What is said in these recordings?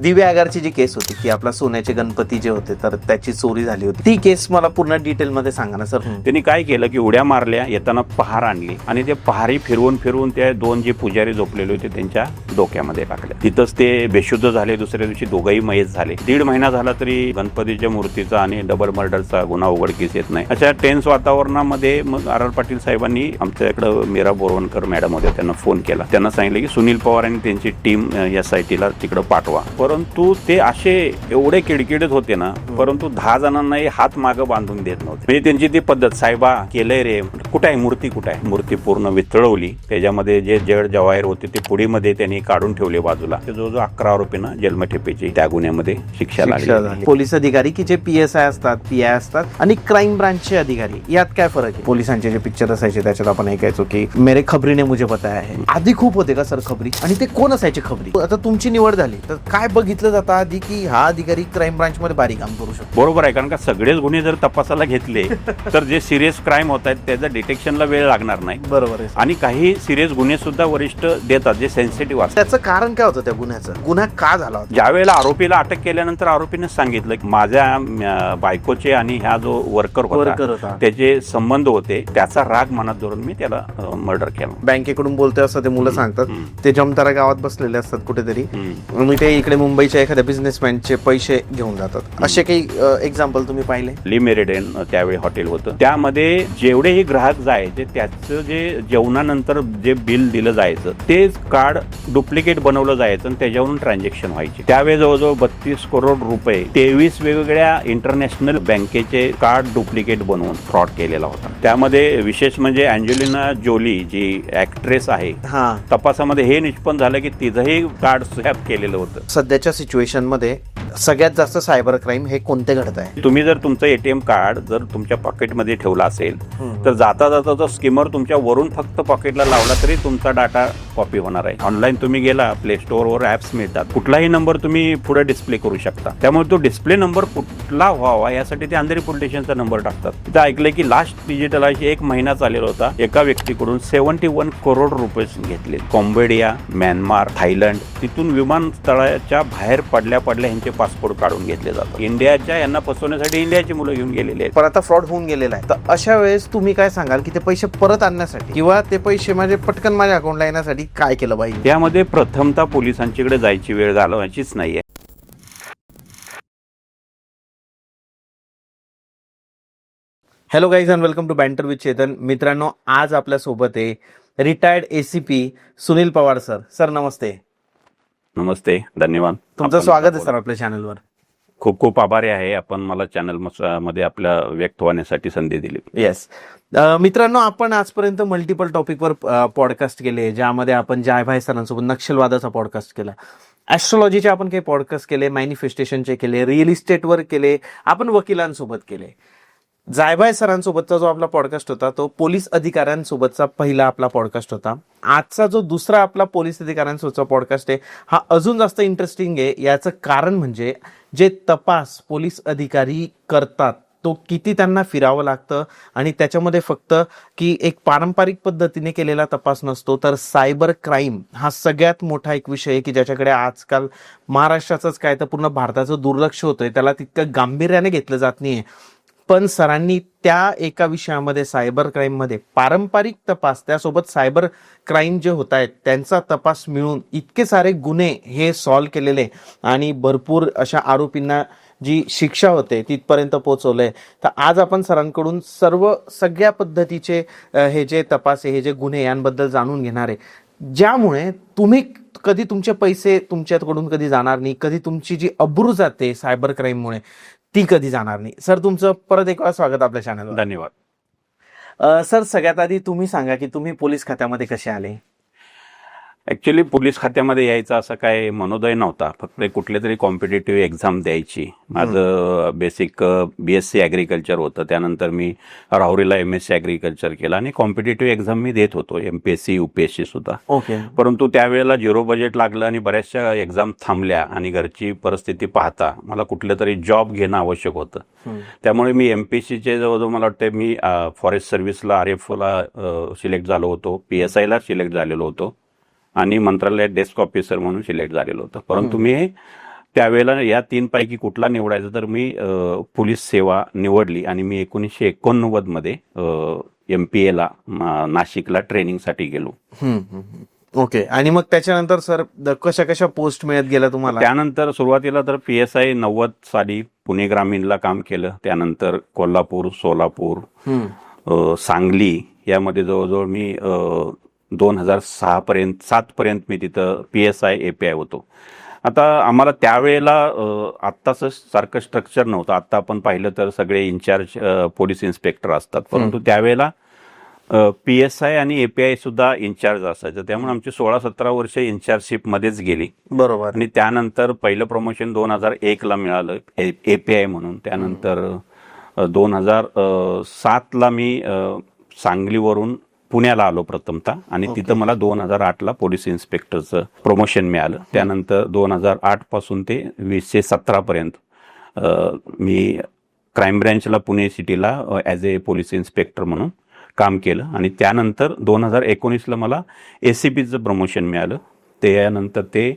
दिव्या आगारची जी केस होती की आपला सोन्याचे गणपती जे होते तर त्याची चोरी झाली होती, ती केस मला पूर्ण डिटेल मध्ये सांगा ना सर. त्यांनी काय केलं की उड्या मारल्या, येताना पहार आणली आणि ते पहारी फिरवून फिरवून त्या दोन जे पुजारी झोपलेले होते त्यांच्या डोक्यामध्ये टाकले. तिथंच ते बेशुद्ध झाले. दुसऱ्या दिवशी दोघंही मयत झाले. 1.5 महिना झाला तरी गणपतीच्या मूर्तीचा आणि डबल मर्डरचा गुन्हा उघडकीस येत नाही. अशा टेन्स वातावरणामध्ये मग आर पाटील साहेबांनी आमच्याकडे मीरा बोरवणकर मॅडम होत्या, त्यांना फोन केला. त्यांना सांगितलं की सुनील पवार आणि त्यांची टीम SIT ला तिकडे पाठवा. परंतु ते असे एवढे किडकिडत होते ना, परंतु 10 जणांनाही हात मागं बांधून देत नव्हते. म्हणजे त्यांची ती पद्धत, साहेबा केलंय रे, कुठं आहे मूर्ती, कुठं आहे मूर्ती, पूर्ण वितळवली. त्याच्यामध्ये जे जड जवाहीर होते ते पुडीमध्ये त्यांनी काढून ठेवले बाजूला. जवळजवळ 11 आरोपींना जन्मठेपेची त्या गुन्ह्यामध्ये शिक्षा लागली. पोलीस अधिकारी की जे PSI असतात, PI असतात आणि क्राईम ब्रांचचे अधिकारी, यात काय फरक आहे? पोलिसांचे जे पिक्चर असायचे त्याच्यात आपण ऐकायचो की मेरे खबरीने मुझे पता है. आधी खूप होते का सर खबरी, आणि ते कोण असायचे खबरी? आता तुमची निवड झाली तर काय बघितलं जातं आधी की हा अधिकारी क्राईम ब्रांच मध्ये भारी काम करू शकतो? बरोबर आहे, कारण का सगळेच गुन्हे जर तपासाला घेतले तर जे सिरियस क्राईम होत आहेत त्याचं डिटेक्शनला वेळ लागणार नाही. बरोबर आहे. आणि काही सिरियस गुन्हे सुद्धा वरिष्ठ देतात जे सेन्सिटिव्ह असतात. त्याचं कारण काय होतं त्या गुन्ह्याचं? गुन्हा का झाला होता? ज्या वेळेला आरोपीला अटक केल्यानंतर आरोपीने सांगितलं की माझ्या बायकोचे आणि ह्या जो वर्कर होता त्याचे संबंध होते, त्याचा राग मनात धरून मी त्याला मर्डर केला. बँकेकडून बोलतोय असं ते मुलं सांगतात. ते जमतारा गावात बसलेले असतात कुठेतरी आणि ते इकडे मुंबईच्या एखाद्या बिझनेसमॅनचे पैसे घेऊन जातात. असे काही एक्झाम्पल तुम्ही पाहिले? ली मेरिडियन त्यावेळी हॉटेल होतं, त्यामध्ये जेवढेही ग्राहक जायचे त्याचं जे जेवणानंतर जे बिल दिलं जायचं ते कार्ड डुप्लिकेट बनवलं जायचं आणि त्याच्यावरून ट्रान्झॅक्शन व्हायचे. त्यावेळी जवळजवळ 32 करोड रुपये 23 वेगवेगळ्या इंटरनॅशनल बँकेचे कार्ड डुप्लिकेट बनवून फ्रॉड केलेला होता. त्यामध्ये विशेष म्हणजे अँजेलिना जोली जी ऍक्ट्रेस आहे, तपासामध्ये हे निष्पन्न झालं की तिचंही कार्ड स्वॅप केलेलं होतं. सध्याच्या सिच्युएशन मध्ये सगळ्यात जास्त सायबर क्राईम हे कोणते घडत आहे? तुम्ही जर तुमचं ATM कार्ड जर तुमच्या पॉकेटमध्ये ठेवला असेल तर जाता जाता तो स्किमर तुमच्या वरून फक्त पॉकेटला लावला तरी तुमचा डाटा कॉपी होणार आहे. ऑनलाईन तुम्ही गेला, प्ले स्टोअरवर ऍप्स मिळतात, कुठलाही नंबर तुम्ही पुढे डिस्प्ले करू शकता. त्यामुळे तो डिस्प्ले नंबर कुठला व्हावा यासाठी ते अंधेरी पोलीस स्टेशनचा नंबर टाकतात. तिथं ऐकलंय की लास्ट डिजिटलाइज 1 महिना चाललेला होता, एका व्यक्तीकडून 71 करोड रुपये घेतले. कॉम्बोडिया, म्यानमार, थायलंड, तिथून विमानतळाच्या बाहेर पडल्या ह्यांचे पासपोर्ट काढून घेतले जातात. इंडियाच्या यांना फसवण्यासाठी इंडियाची मुलं घेऊन गेलेले आहेत. पण आता फ्रॉड होऊन गेलेला आहे, तर अशा वेळेस तुम्ही काय सांगाल की ते पैसे परत आणण्यासाठी किंवा ते पैसे माझे पटकन माझ्या अकाउंटला येण्यासाठी काय केलं पाहिजे? त्यामध्ये प्रथमतः पोलिसांच्याकडे जायची वेळ घालवायचीच नाहीये. Hello guys and welcome to banter with Chetan. मित्रांनो, आज आपल्या सोबत आहे retired ACP Sunil Pawar sir. Sir नमस्ते. नमस्ते, धन्यवाद. तुमचं स्वागत आहे सर आपल्या चॅनलवर. खूप खूप आभारी आहे, आपण मला चॅनल मध्ये आपल्या व्यक्त होण्यासाठी संधी दिली. येस मित्रांनो, आपण आजपर्यंत मल्टिपल टॉपिकवर पॉडकास्ट केले, ज्यामध्ये आपण जायभाई सरांसोबत नक्षलवादाचा पॉडकास्ट केला, ॲस्ट्रॉलॉजीचे आपण काही पॉडकास्ट केले, मॅनिफेस्टेशनचे केले, रिअल इस्टेटवर केले, आपण वकिलांसोबत केले. जायभाई सरांसोबतचा जो आपला पॉडकास्ट होता तो पोलीस अधिकाऱ्यांसोबतचा पहिला आपला पॉडकास्ट होता. आजचा जो दुसरा आपला पोलीस अधिकाऱ्यांसोबतचा पॉडकास्ट आहे हा अजून जास्त इंटरेस्टिंग आहे. याचं कारण म्हणजे जे तपास पोलीस अधिकारी करतात तो किती त्यांना फिरावं लागतं, आणि त्याच्यामध्ये फक्त की एक पारंपरिक पद्धतीने केलेला तपास नसतो, तर सायबर क्राईम हा सगळ्यात मोठा एक विषय आहे की ज्याच्याकडे आजकाल महाराष्ट्राचंच काय तर पूर्ण भारताचं दुर्लक्ष होतंय, त्याला तितकं गांभीर्याने घेतलं जात नाहीये. पण सरांनी त्या एका विषयामध्ये सायबर क्राईममध्ये पारंपरिक तपास त्यासोबत सायबर क्राईम जे होत आहेत त्यांचा तपास मिळून इतके सारे गुन्हे हे सॉल्व्ह केलेले आणि भरपूर अशा आरोपींना जी शिक्षा होते तिथपर्यंत पोहोचवलंय. तर आज आपण सरांकडून सगळ्या पद्धतीचे हे जे तपास आहे, हे जे गुन्हे यांबद्दल जाणून घेणार आहे, ज्यामुळे तुम्ही कधी तुमचे पैसे तुमच्याकडून कधी जाणार नाही, कधी तुमची जी अब्रू जाते सायबर क्राईममुळे ती कधी जाणार नाही. सर तुमचं परत एक वेळा स्वागत आपल्या चॅनलवर. धन्यवाद. सर सगळ्यात आधी तुम्ही सांगा की तुम्ही पोलीस खात्यामध्ये कसे आले? ऍक्च्युली पोलीस खात्यामध्ये यायचा असा काय मनोदय नव्हता, फक्त कुठले तरी कॉम्पिटेटिव्ह एक्झाम द्यायची. माझं बेसिक BSc ॲग्रिकल्चर होतं, त्यानंतर मी राहुरीला MSc ॲग्रिकल्चर केलं आणि कॉम्पिटेटिव्ह एक्झाम मी देत होतो, MPSC UPSC सुद्धा. ओके. परंतु त्यावेळेला 0 बजेट लागलं आणि बऱ्याचशा एक्झाम थांबल्या आणि घरची परिस्थिती पाहता मला कुठलं तरी जॉब घेणं आवश्यक होतं. त्यामुळे मी MPSCचे जवळजवळ मला वाटतं मी फॉरेस्ट सर्व्हिसला RFOला सिलेक्ट झालो होतो, PSIला सिलेक्ट झालेलो होतो आणि मंत्रालयात डेस्क ऑफिसर म्हणून सिलेक्ट झालेलो होतं. परंतु मी त्यावेळेला या 3 पैकी कुठला निवडायचा तर मी पोलीस सेवा निवडली आणि मी 1989 मध्ये MPA नाशिकला ट्रेनिंगसाठी गेलो. ओके. आणि मग त्याच्यानंतर सर कशा कशा पोस्ट मिळत गेल्या तुम्हाला? त्यानंतर सुरुवातीला तर PSI 90 साली पुणे ग्रामीणला काम केलं. त्यानंतर कोल्हापूर, सोलापूर, सांगली यामध्ये जवळजवळ मी 2006 7 पर्यंत मी तिथं PSI API होतो. आता आम्हाला त्यावेळेला आत्ताच सारखं स्ट्रक्चर नव्हतं. आता आपण पाहिलं तर सगळे इन्चार्ज पोलीस इन्स्पेक्टर असतात, परंतु त्यावेळेला PSI आणि API सुद्धा इन्चार्ज असायचं. त्यामुळे आमची 16-17 वर्ष इन्चार्जशिप मध्येच गेली. बरोबर. आणि त्यानंतर पहिलं प्रमोशन 2001 ला मिळालं API म्हणून. त्यानंतर 2007 ला मी सांगलीवरून पुण्याला आलो प्रथमतः आणि तिथं मला 2008 ला पोलीस इन्स्पेक्टरचं प्रमोशन मिळालं. त्यानंतर 2008 पासून ते 2017 पर्यंत मी क्राईम ब्रँचला पुणे सिटीला ॲज ए पोलीस इन्स्पेक्टर म्हणून काम केलं. आणि त्यानंतर 2019 ला मला ACPचं प्रमोशन मिळालं. त्यानंतर ते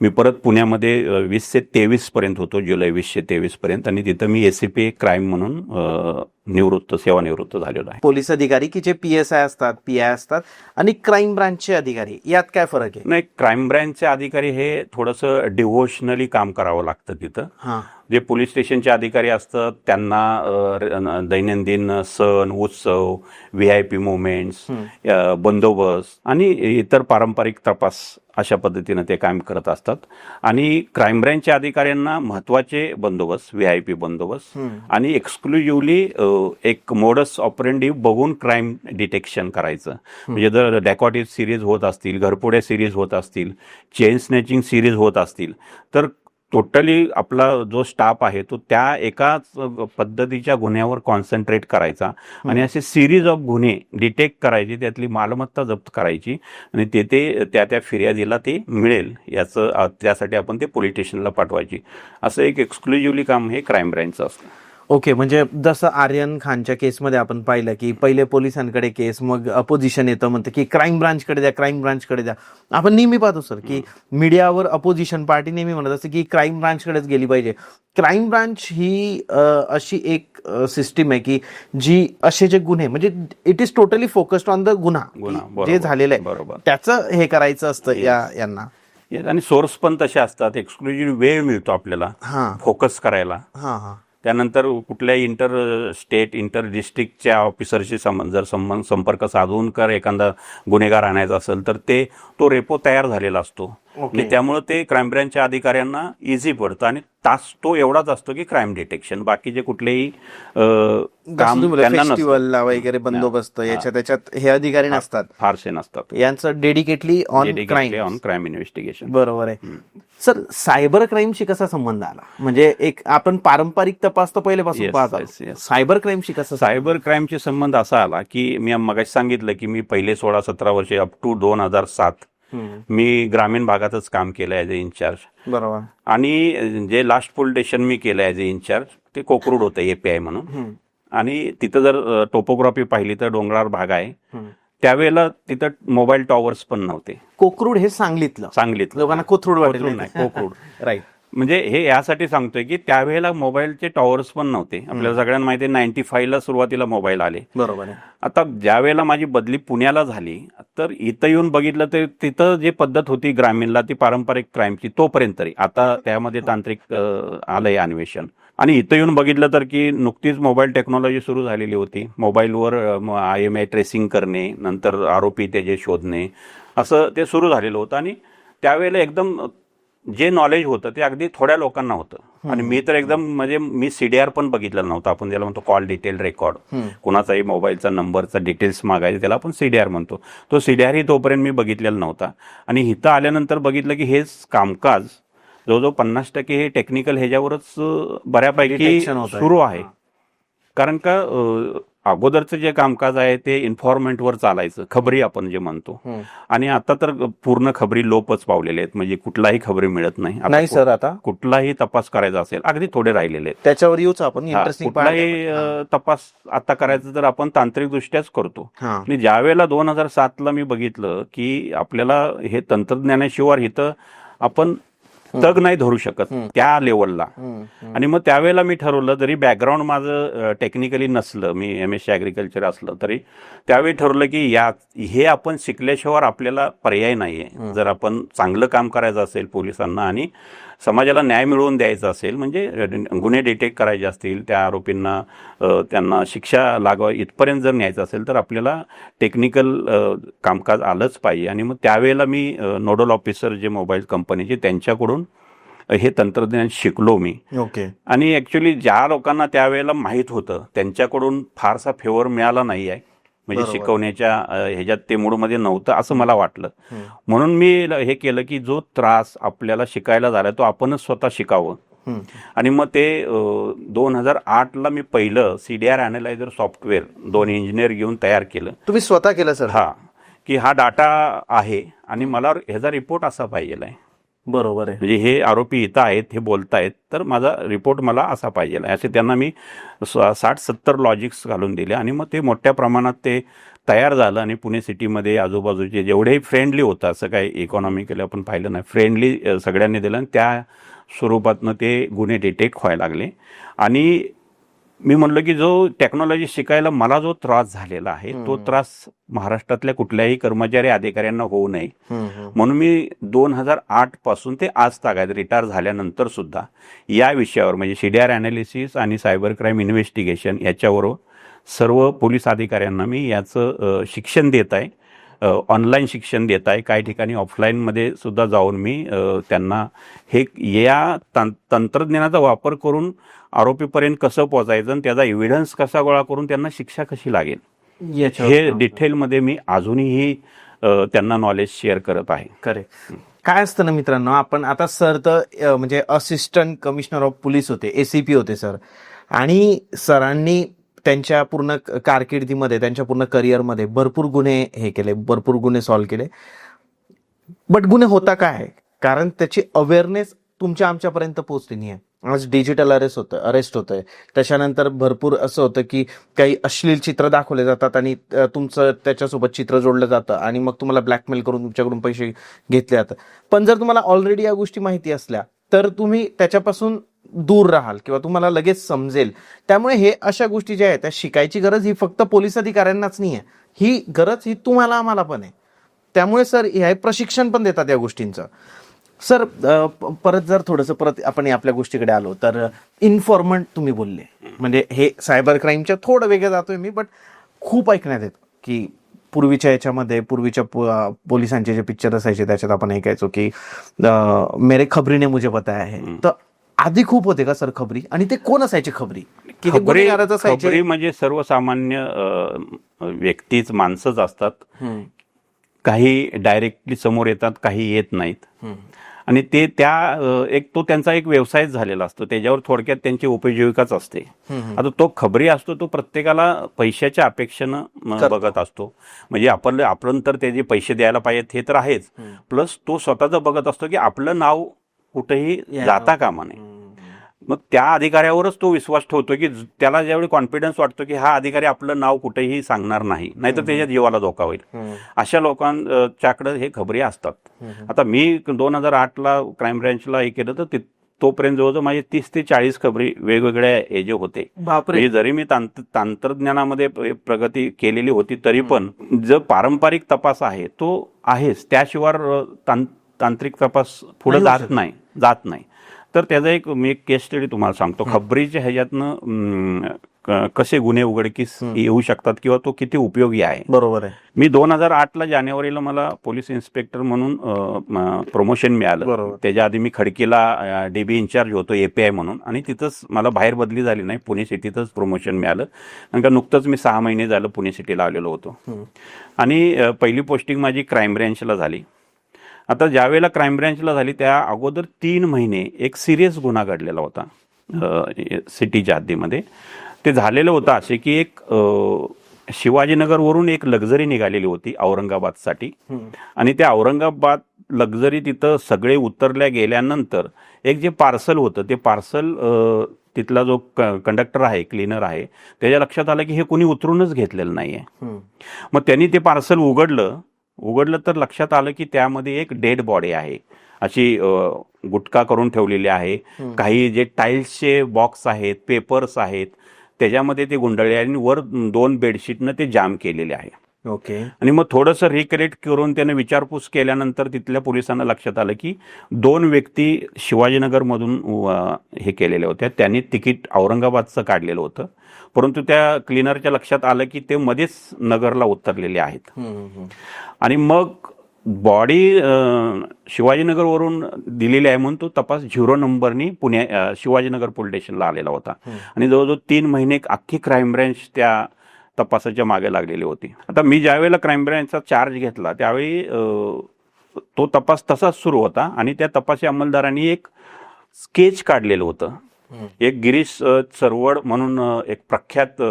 मी परत पुण्यामध्ये 20 ते 23 पर्यंत होतो, जुलै 2023 पर्यंत. आणि तिथं मी ACP क्राईम म्हणून सेवानिवृत्त झालेलो आहे. पोलीस अधिकारी की जे PSI असतात, PI असतात आणि क्राईम ब्रांचचे अधिकारी, यात काय फरक आहे? नाही, क्राईम ब्रँचचे अधिकारी हे थोडंसं डिव्होशनली काम करावं लागतं तिथं. जे पोलीस स्टेशनचे अधिकारी असतात त्यांना दैनंदिन सण, उत्सव, VIP मुवमेंट्स, बंदोबस्त आणि इतर पारंपरिक तपास अशा पद्धतीनं ते काम करत असतात. आणि क्राईम ब्रँचच्या अधिकाऱ्यांना महत्वाचे बंदोबस्त, VIP बंदोबस्त आणि एक्सक्लुझिव्हली एक मोडस ऑपरेंडी बघून क्राईम डिटेक्शन करायचं. म्हणजे जर डॅकॉटिव्ह सिरीज होत असतील, घरफोड्या सिरीज होत असतील, चेन स्नॅचिंग सिरीज होत असतील तर टोटली आपला जो स्टाफ आहे तो त्या एकाच पद्धतीच्या गुन्ह्यावर कॉन्सन्ट्रेट करायचा आणि असे सिरीज ऑफ गुन्हे डिटेक्ट करायचे, त्यातली मालमत्ता जप्त करायची आणि ते त्या फिर्यादीला ते मिळेल याचं त्यासाठी आपण ते पोलीस स्टेशनला पाठवायची. असं एक एक्सक्लुझिव्हली काम हे क्राईम ब्रँचचं असतं. ओके. म्हणजे जसं आर्यन खानच्या केसमध्ये आपण पाहिलं की पहिले पोलिसांकडे केस, मग अपोजिशन येतं, म्हणतं की क्राईम ब्रांचकडे द्या, क्राईम ब्रांचकडे द्या. आपण नेहमी पाहतो सर की मीडियावर अपोजिशन पार्टी नेहमी म्हणत असते की क्राईम ब्रांचकडेच गेली पाहिजे. क्राईम ब्रांच ही अशी एक सिस्टीम आहे की जी असे जे गुन्हे, म्हणजे it is totally focused on the गुन्हा जे झालेलं आहे त्याचं हे करायचं असतं यांना. आणि सोर्स पण तसे असतात. एक्सक्लुझिव्ह वेळ मिळतो आपल्याला फोकस करायला. त्यानंतर कुठल्याही इंटर स्टेट, इंटर डिस्ट्रिक्टच्या ऑफिसरशी जर संपर्क साधून एखादा गुन्हेगार आणायचा असेल तर तो रेपो तयार झालेला असतो. आणि त्यामुळे ते क्राईम ब्रँचच्या अधिकाऱ्यांना इझी पडतं आणि तास तो एवढाच असतो की क्राईम डिटेक्शन. बाकीचे कुठलेही काम फेस्टिवलला वगैरे बंदोबस्त याच्यात त्याच्यात हे अधिकारी नसतात, फारसे नसतात. यांचं डेडिकेटली ऑन क्राईम इन्व्हेस्टिगेशन. बरोबर आहे. सर, सायबर क्राईमशी कसा संबंध आला? म्हणजे एक आपण पारंपरिक तपास तर पहिल्यापासून पाहतो, सायबर क्राईमशी कसा? सायबर क्राईमशी संबंध असा आला की मी मगाशी सांगितलं की मी पहिले 16-17 वर्षे अप टू 2007 मी ग्रामीण भागातच काम केलं ॲज ए इन्चार्ज. बरोबर. आणि जे लास्ट पोलीस स्टेशन मी केलं ॲज ए इन्चार्ज ते कोकरूड होतं API म्हणून. आणि तिथं जर टोपोग्राफी पाहिली तर डोंगराळ भाग आहे. त्यावेळेला तिथं मोबाईल टॉवर्स पण नव्हते. कोकरूड हे सांगलीत लोकांना कोथरूड वाटेल नाही, कोकरूड. राईट. म्हणजे हे यासाठी सांगतोय की त्यावेळेला मोबाईलचे टॉवर्स पण नव्हते. आपल्याला सगळ्यांना माहिती आहे 95 ला सुरुवातीला मोबाईल आले. बरोबर आहे. आता ज्या वेळेला माझी बदली पुण्याला झाली तर इथं येऊन बघितलं तर तिथं जे पद्धत होती ग्रामीणला ती पारंपरिक क्राईमची तोपर्यंत तरी, आता त्यामध्ये तांत्रिक आलंय अन्वेषण. आणि इथं येऊन बघितलं तर की नुकतीच मोबाईल टेक्नॉलॉजी सुरू झालेली होती. मोबाईलवर IMI ट्रेसिंग करणे, नंतर आरोपी त्याचे शोधणे, असं ते सुरू झालेलं होतं. आणि त्यावेळेला एकदम जे नॉलेज होतं ते अगदी थोड्या लोकांना होतं. आणि मी तर एकदम म्हणजे मी CDR पण बघितलेलं नव्हतं. आपण त्याला म्हणतो कॉल डिटेल रेकॉर्ड. कुणाचाही मोबाईलचा नंबरचा डिटेल्स मागायचे त्याला आपण CDR म्हणतो. तो CDR ही तोपर्यंत मी बघितलेला नव्हता. आणि इथं आल्यानंतर बघितलं की हेच कामकाज जवळजवळ 50% हे टेक्निकल ह्याच्यावरच बऱ्यापैकी सुरू आहे. कारण का अगोदरचं जे कामकाज आहे ते इन्फॉर्मेंटवर चालायचं, खबरी आपण जे म्हणतो. आणि आता तर पूर्ण खबरी लोपच पावलेले आहेत. म्हणजे कुठलाही खबरी मिळत नाही सर. आता कुठलाही तपास करायचा असेल अगदी थोडे राहिलेले आहेत. त्याच्यावर येऊच आपण. कुठलाही तपास आता करायचा तर आपण तांत्रिक दृष्ट्याच करतो. आणि ज्या वेळेला 2007 ला मी बघितलं की आपल्याला हे तंत्रज्ञानाशिवाय इथं आपण तग नाही धरू शकत त्या लेवलला. आणि मग त्यावेळेला मी ठरवलं, जरी बॅकग्राऊंड माझं टेक्निकली नसलं, मी MSc ॲग्रिकल्चर असलं तरी त्यावेळी ठरवलं की हे आपण शिकल्याशिवाय आपल्याला पर्याय नाहीये. जर आपण चांगलं काम करायचं असेल पोलिसांना आणि समाजाला न्याय मिळवून द्यायचा असेल, म्हणजे गुन्हे डिटेक्ट करायचे असतील, त्या आरोपींना त्यांना शिक्षा लागवा इथपर्यंत जर न्यायचं असेल तर आपल्याला टेक्निकल कामकाज आलंच पाहिजे. आणि मग त्यावेळेला मी नोडल ऑफिसर जे मोबाईल कंपनीचे त्यांच्याकडून हे तंत्रज्ञान शिकलो मी. ओके. आणि ॲक्च्युली ज्या लोकांना त्यावेळेला माहीत होतं त्यांच्याकडून फारसा फेवर मिळाला नाही आहे, म्हणजे शिकवण्याच्या ह्याच्यात ते मूडमध्ये नव्हतं असं मला वाटलं. म्हणून मी हे केलं की जो त्रास आपल्याला शिकायला झाला तो आपणच स्वतः शिकावं. आणि मग ते 2008ला मी पहिलं CDR ॲनालायझर सॉफ्टवेअर 2 इंजिनियर घेऊन तयार केलं. तुम्ही स्वतः केलं सर? हा, की हा डाटा आहे आणि मला ह्याचा रिपोर्ट असा पाहिजे आहे. बरोबर आहे. म्हणजे हे आरोपी इथं आहेत, हे बोलतायत, तर माझा रिपोर्ट मला असा पाहिजे आहे असे त्यांना मी 60-70 लॉजिक्स घालून दिले. आणि मग ते मोठ्या प्रमाणात ते तयार झालं. आणि पुणे सिटीमध्ये आजूबाजूचे जेवढेही फ्रेंडली होतं, असं काही इकॉनॉमिकली आपण पाहिलं नाही, फ्रेंडली सगळ्यांनी दिलं. आणि त्या स्वरूपातनं ते गुन्हे डिटेक्ट व्हायला लागले. आणि मी म्हणलं की जो टेक्नॉलॉजी शिकायला मला जो त्रास झालेला आहे तो त्रास महाराष्ट्रातल्या कुठल्याही कर्मचारी अधिकाऱ्यांना होऊ नये म्हणून मी 2008 पासून ते आज तागायत रिटायर झाल्यानंतर सुद्धा या विषयावर, म्हणजे CDR ॲनालिसिस आणि सायबर क्राईम इन्व्हेस्टिगेशन याच्यावर सर्व पोलीस अधिकाऱ्यांना मी याचं शिक्षण देत आहे. ऑनलाईन शिक्षण देत आहे, काही ठिकाणी ऑफलाईनमध्ये सुद्धा जाऊन मी त्यांना हे या तंत्रज्ञानाचा वापर करून आरोपीपर्यंत कसं पोहोचायचं आणि त्याचा एव्हिडन्स कसा गोळा करून त्यांना शिक्षा कशी लागेल हे डिटेलमध्ये मी अजूनही त्यांना नॉलेज शेअर करत आहे. करेक्ट. काय असतं ना मित्रांनो, आपण आता सर तर म्हणजे असिस्टंट कमिशनर ऑफ पोलीस होते, ACP होते सर. आणि सरांनी त्यांच्या पूर्ण कारकिर्दीमध्ये, त्यांच्या पूर्ण करिअरमध्ये भरपूर गुन्हे हे केले, भरपूर गुन्हे सॉल्व्ह केले. बट गुन्हे होता काय, कारण त्याची अवेअरनेस तुमच्या आमच्यापर्यंत पोहोचली नाही आहे. आज डिजिटल अरेस्ट होतंय. त्याच्यानंतर भरपूर असं होतं की काही अश्लील चित्र दाखवले जातात आणि तुमचं त्याच्यासोबत चित्र जोडलं जातं आणि मग तुम्हाला ब्लॅकमेल करून तुमच्याकडून पैसे घेतले जातात. पण जर तुम्हाला ऑलरेडी या गोष्टी माहिती असल्या तर तुम्ही त्याच्यापासून दूर राहाल किंवा तुम्हाला लगेच समजेल. त्यामुळे हे अशा गोष्टी ज्या आहेत त्या शिकायची गरज ही फक्त पोलीस अधिकाऱ्यांनाच नाही आहे, ही गरज ही तुम्हाला आम्हाला पण आहे. त्यामुळे सर हे प्रशिक्षण पण देतात या गोष्टींचं. सर परत जर थोडंसं परत आपण आपल्या गोष्टीकडे आलो तर इन्फॉर्मंट तुम्ही बोलले, म्हणजे हे सायबर क्राईमच्या थोडं वेगळं जातोय मी, बट खूप ऐकण्यात येतं की पूर्वीच्या याच्यामध्ये पूर्वीच्या पोलिसांचे जे पिक्चर असायचे त्याच्यात आपण ऐकायचो की मेरे खबरी ने मुझे पता है. तर आधी खूप होते का सर खबरी, आणि ते कोण असायचे खबरी? खबरी म्हणजे सर्वसामान्य व्यक्तीच, माणसंच असतात. काही डायरेक्टली समोर येतात, काही येत नाहीत. आणि ते तो त्यांचा एक व्यवसायच झालेला असतो, त्याच्यावर थोडक्यात त्यांची उपजीविकाच असते. आता तो खबरी असतो तो प्रत्येकाला पैशाच्या अपेक्षेनं बघत असतो. म्हणजे आपण तर त्याचे पैसे द्यायला पाहिजेत हे तर आहेच, प्लस तो स्वतःच बघत असतो की आपलं नाव कुठेही जाता कामा नये. मग त्या अधिकाऱ्यावरच तो विश्वास ठेवतो की त्याला ज्यावेळी कॉन्फिडन्स वाटतो की हा अधिकारी आपलं नाव कुठेही सांगणार नाही, नाहीतर त्याच्या जीवाला धोका होईल, अशा लोकांच्याकडे हे खबरी असतात. आता मी 2008ला क्राईम ब्रँचला हे केलं तर तोपर्यंत जवळजवळ माझे 30 ते 40 खबरी वेगवेगळ्या एजे होते. म्हणजे जरी मी तंत्रज्ञानामध्ये प्रगती केलेली होती तरी पण जो पारंपरिक तपास आहे तो आहेच, त्याशिवाय तांत्रिक तपास पुढे जात नाही. तर त्याचा मी एक केस स्टडी तुम्हाला सांगतो. खबरीच्या ह्याच्यातनं कसे गुन्हे उघडकीस येऊ शकतात किंवा तो किती उपयोगी आहे. बरोबर आहे. मी 2008ला जानेवारीला मला पोलीस इन्स्पेक्टर म्हणून प्रमोशन मिळालं. त्याच्या आधी मी खडकीला DB इन्चार्ज होतो API म्हणून, आणि तिथंच मला बाहेर बदली झाली नाही, पुणे सिटीतच प्रमोशन मिळालं. कारण का नुकतंच मी 6 महिने झालं पुणे सिटीला आलेलो होतो. आणि पहिली पोस्टिंग माझी क्राईम ब्रँचला झाली. आता ज्यावेळेला क्राईम ब्रँचला झाली त्या अगोदर 3 महिने एक सिरियस गुन्हा घडलेला होता सिटीच्या हद्दीमध्ये. ते झालेलं होतं असे की एक शिवाजीनगरवरून एक लक्झरी निघालेली होती औरंगाबादसाठी, आणि त्या औरंगाबाद लक्झरी तिथं सगळे उतरल्या गेल्यानंतर एक जे पार्सल होतं ते पार्सल तिथला जो कंडक्टर आहे, क्लीनर आहे, त्याच्या लक्षात आलं की हे कोणी उतरूनच घेतलेलं नाहीये. मग त्यांनी ते पार्सल उघडलं उघडलं तर लक्षात आलं की त्यामध्ये एक डेड बॉडी आहे, अशी गुटखा करून ठेवलेली आहे. काही जे टाईल्सचे बॉक्स आहेत, पेपर्स आहेत, त्याच्यामध्ये ते गुंडळले आणि वर 2 बेडशीटनं ते जाम केलेले आहे. ओके. आणि मग थोडंसं रिकलेक्ट करून त्याने विचारपूस केल्यानंतर तिथल्या पोलिसांना लक्षात आलं की 2 व्यक्ती शिवाजीनगरमधून हे केलेल्या होत्या. त्यांनी तिकीट औरंगाबादचं काढलेलं होतं, परंतु त्या क्लिनरच्या लक्षात आलं की ते मध्येच नगरला उतरलेले आहेत. आणि मग बॉडी शिवाजीनगरवरून दिलेली आहे म्हणून तो तपास 0 नंबरनी शिवाजीनगर पोलीस स्टेशनला आलेला होता. आणि जवळजवळ 3 महिने अख्खी क्राईम ब्रँच त्या तपासाच्या मागे लागलेली होती. आता मी ज्यावेळेला क्राईम ब्रँचचा चार्ज घेतला त्यावेळी तो तपास तसाच सुरू होता आणि त्या तपासी अंमलदारांनी एक स्केच काढलेलं होतं. एक गिरीश चरवड म्हणून एक प्रख्यात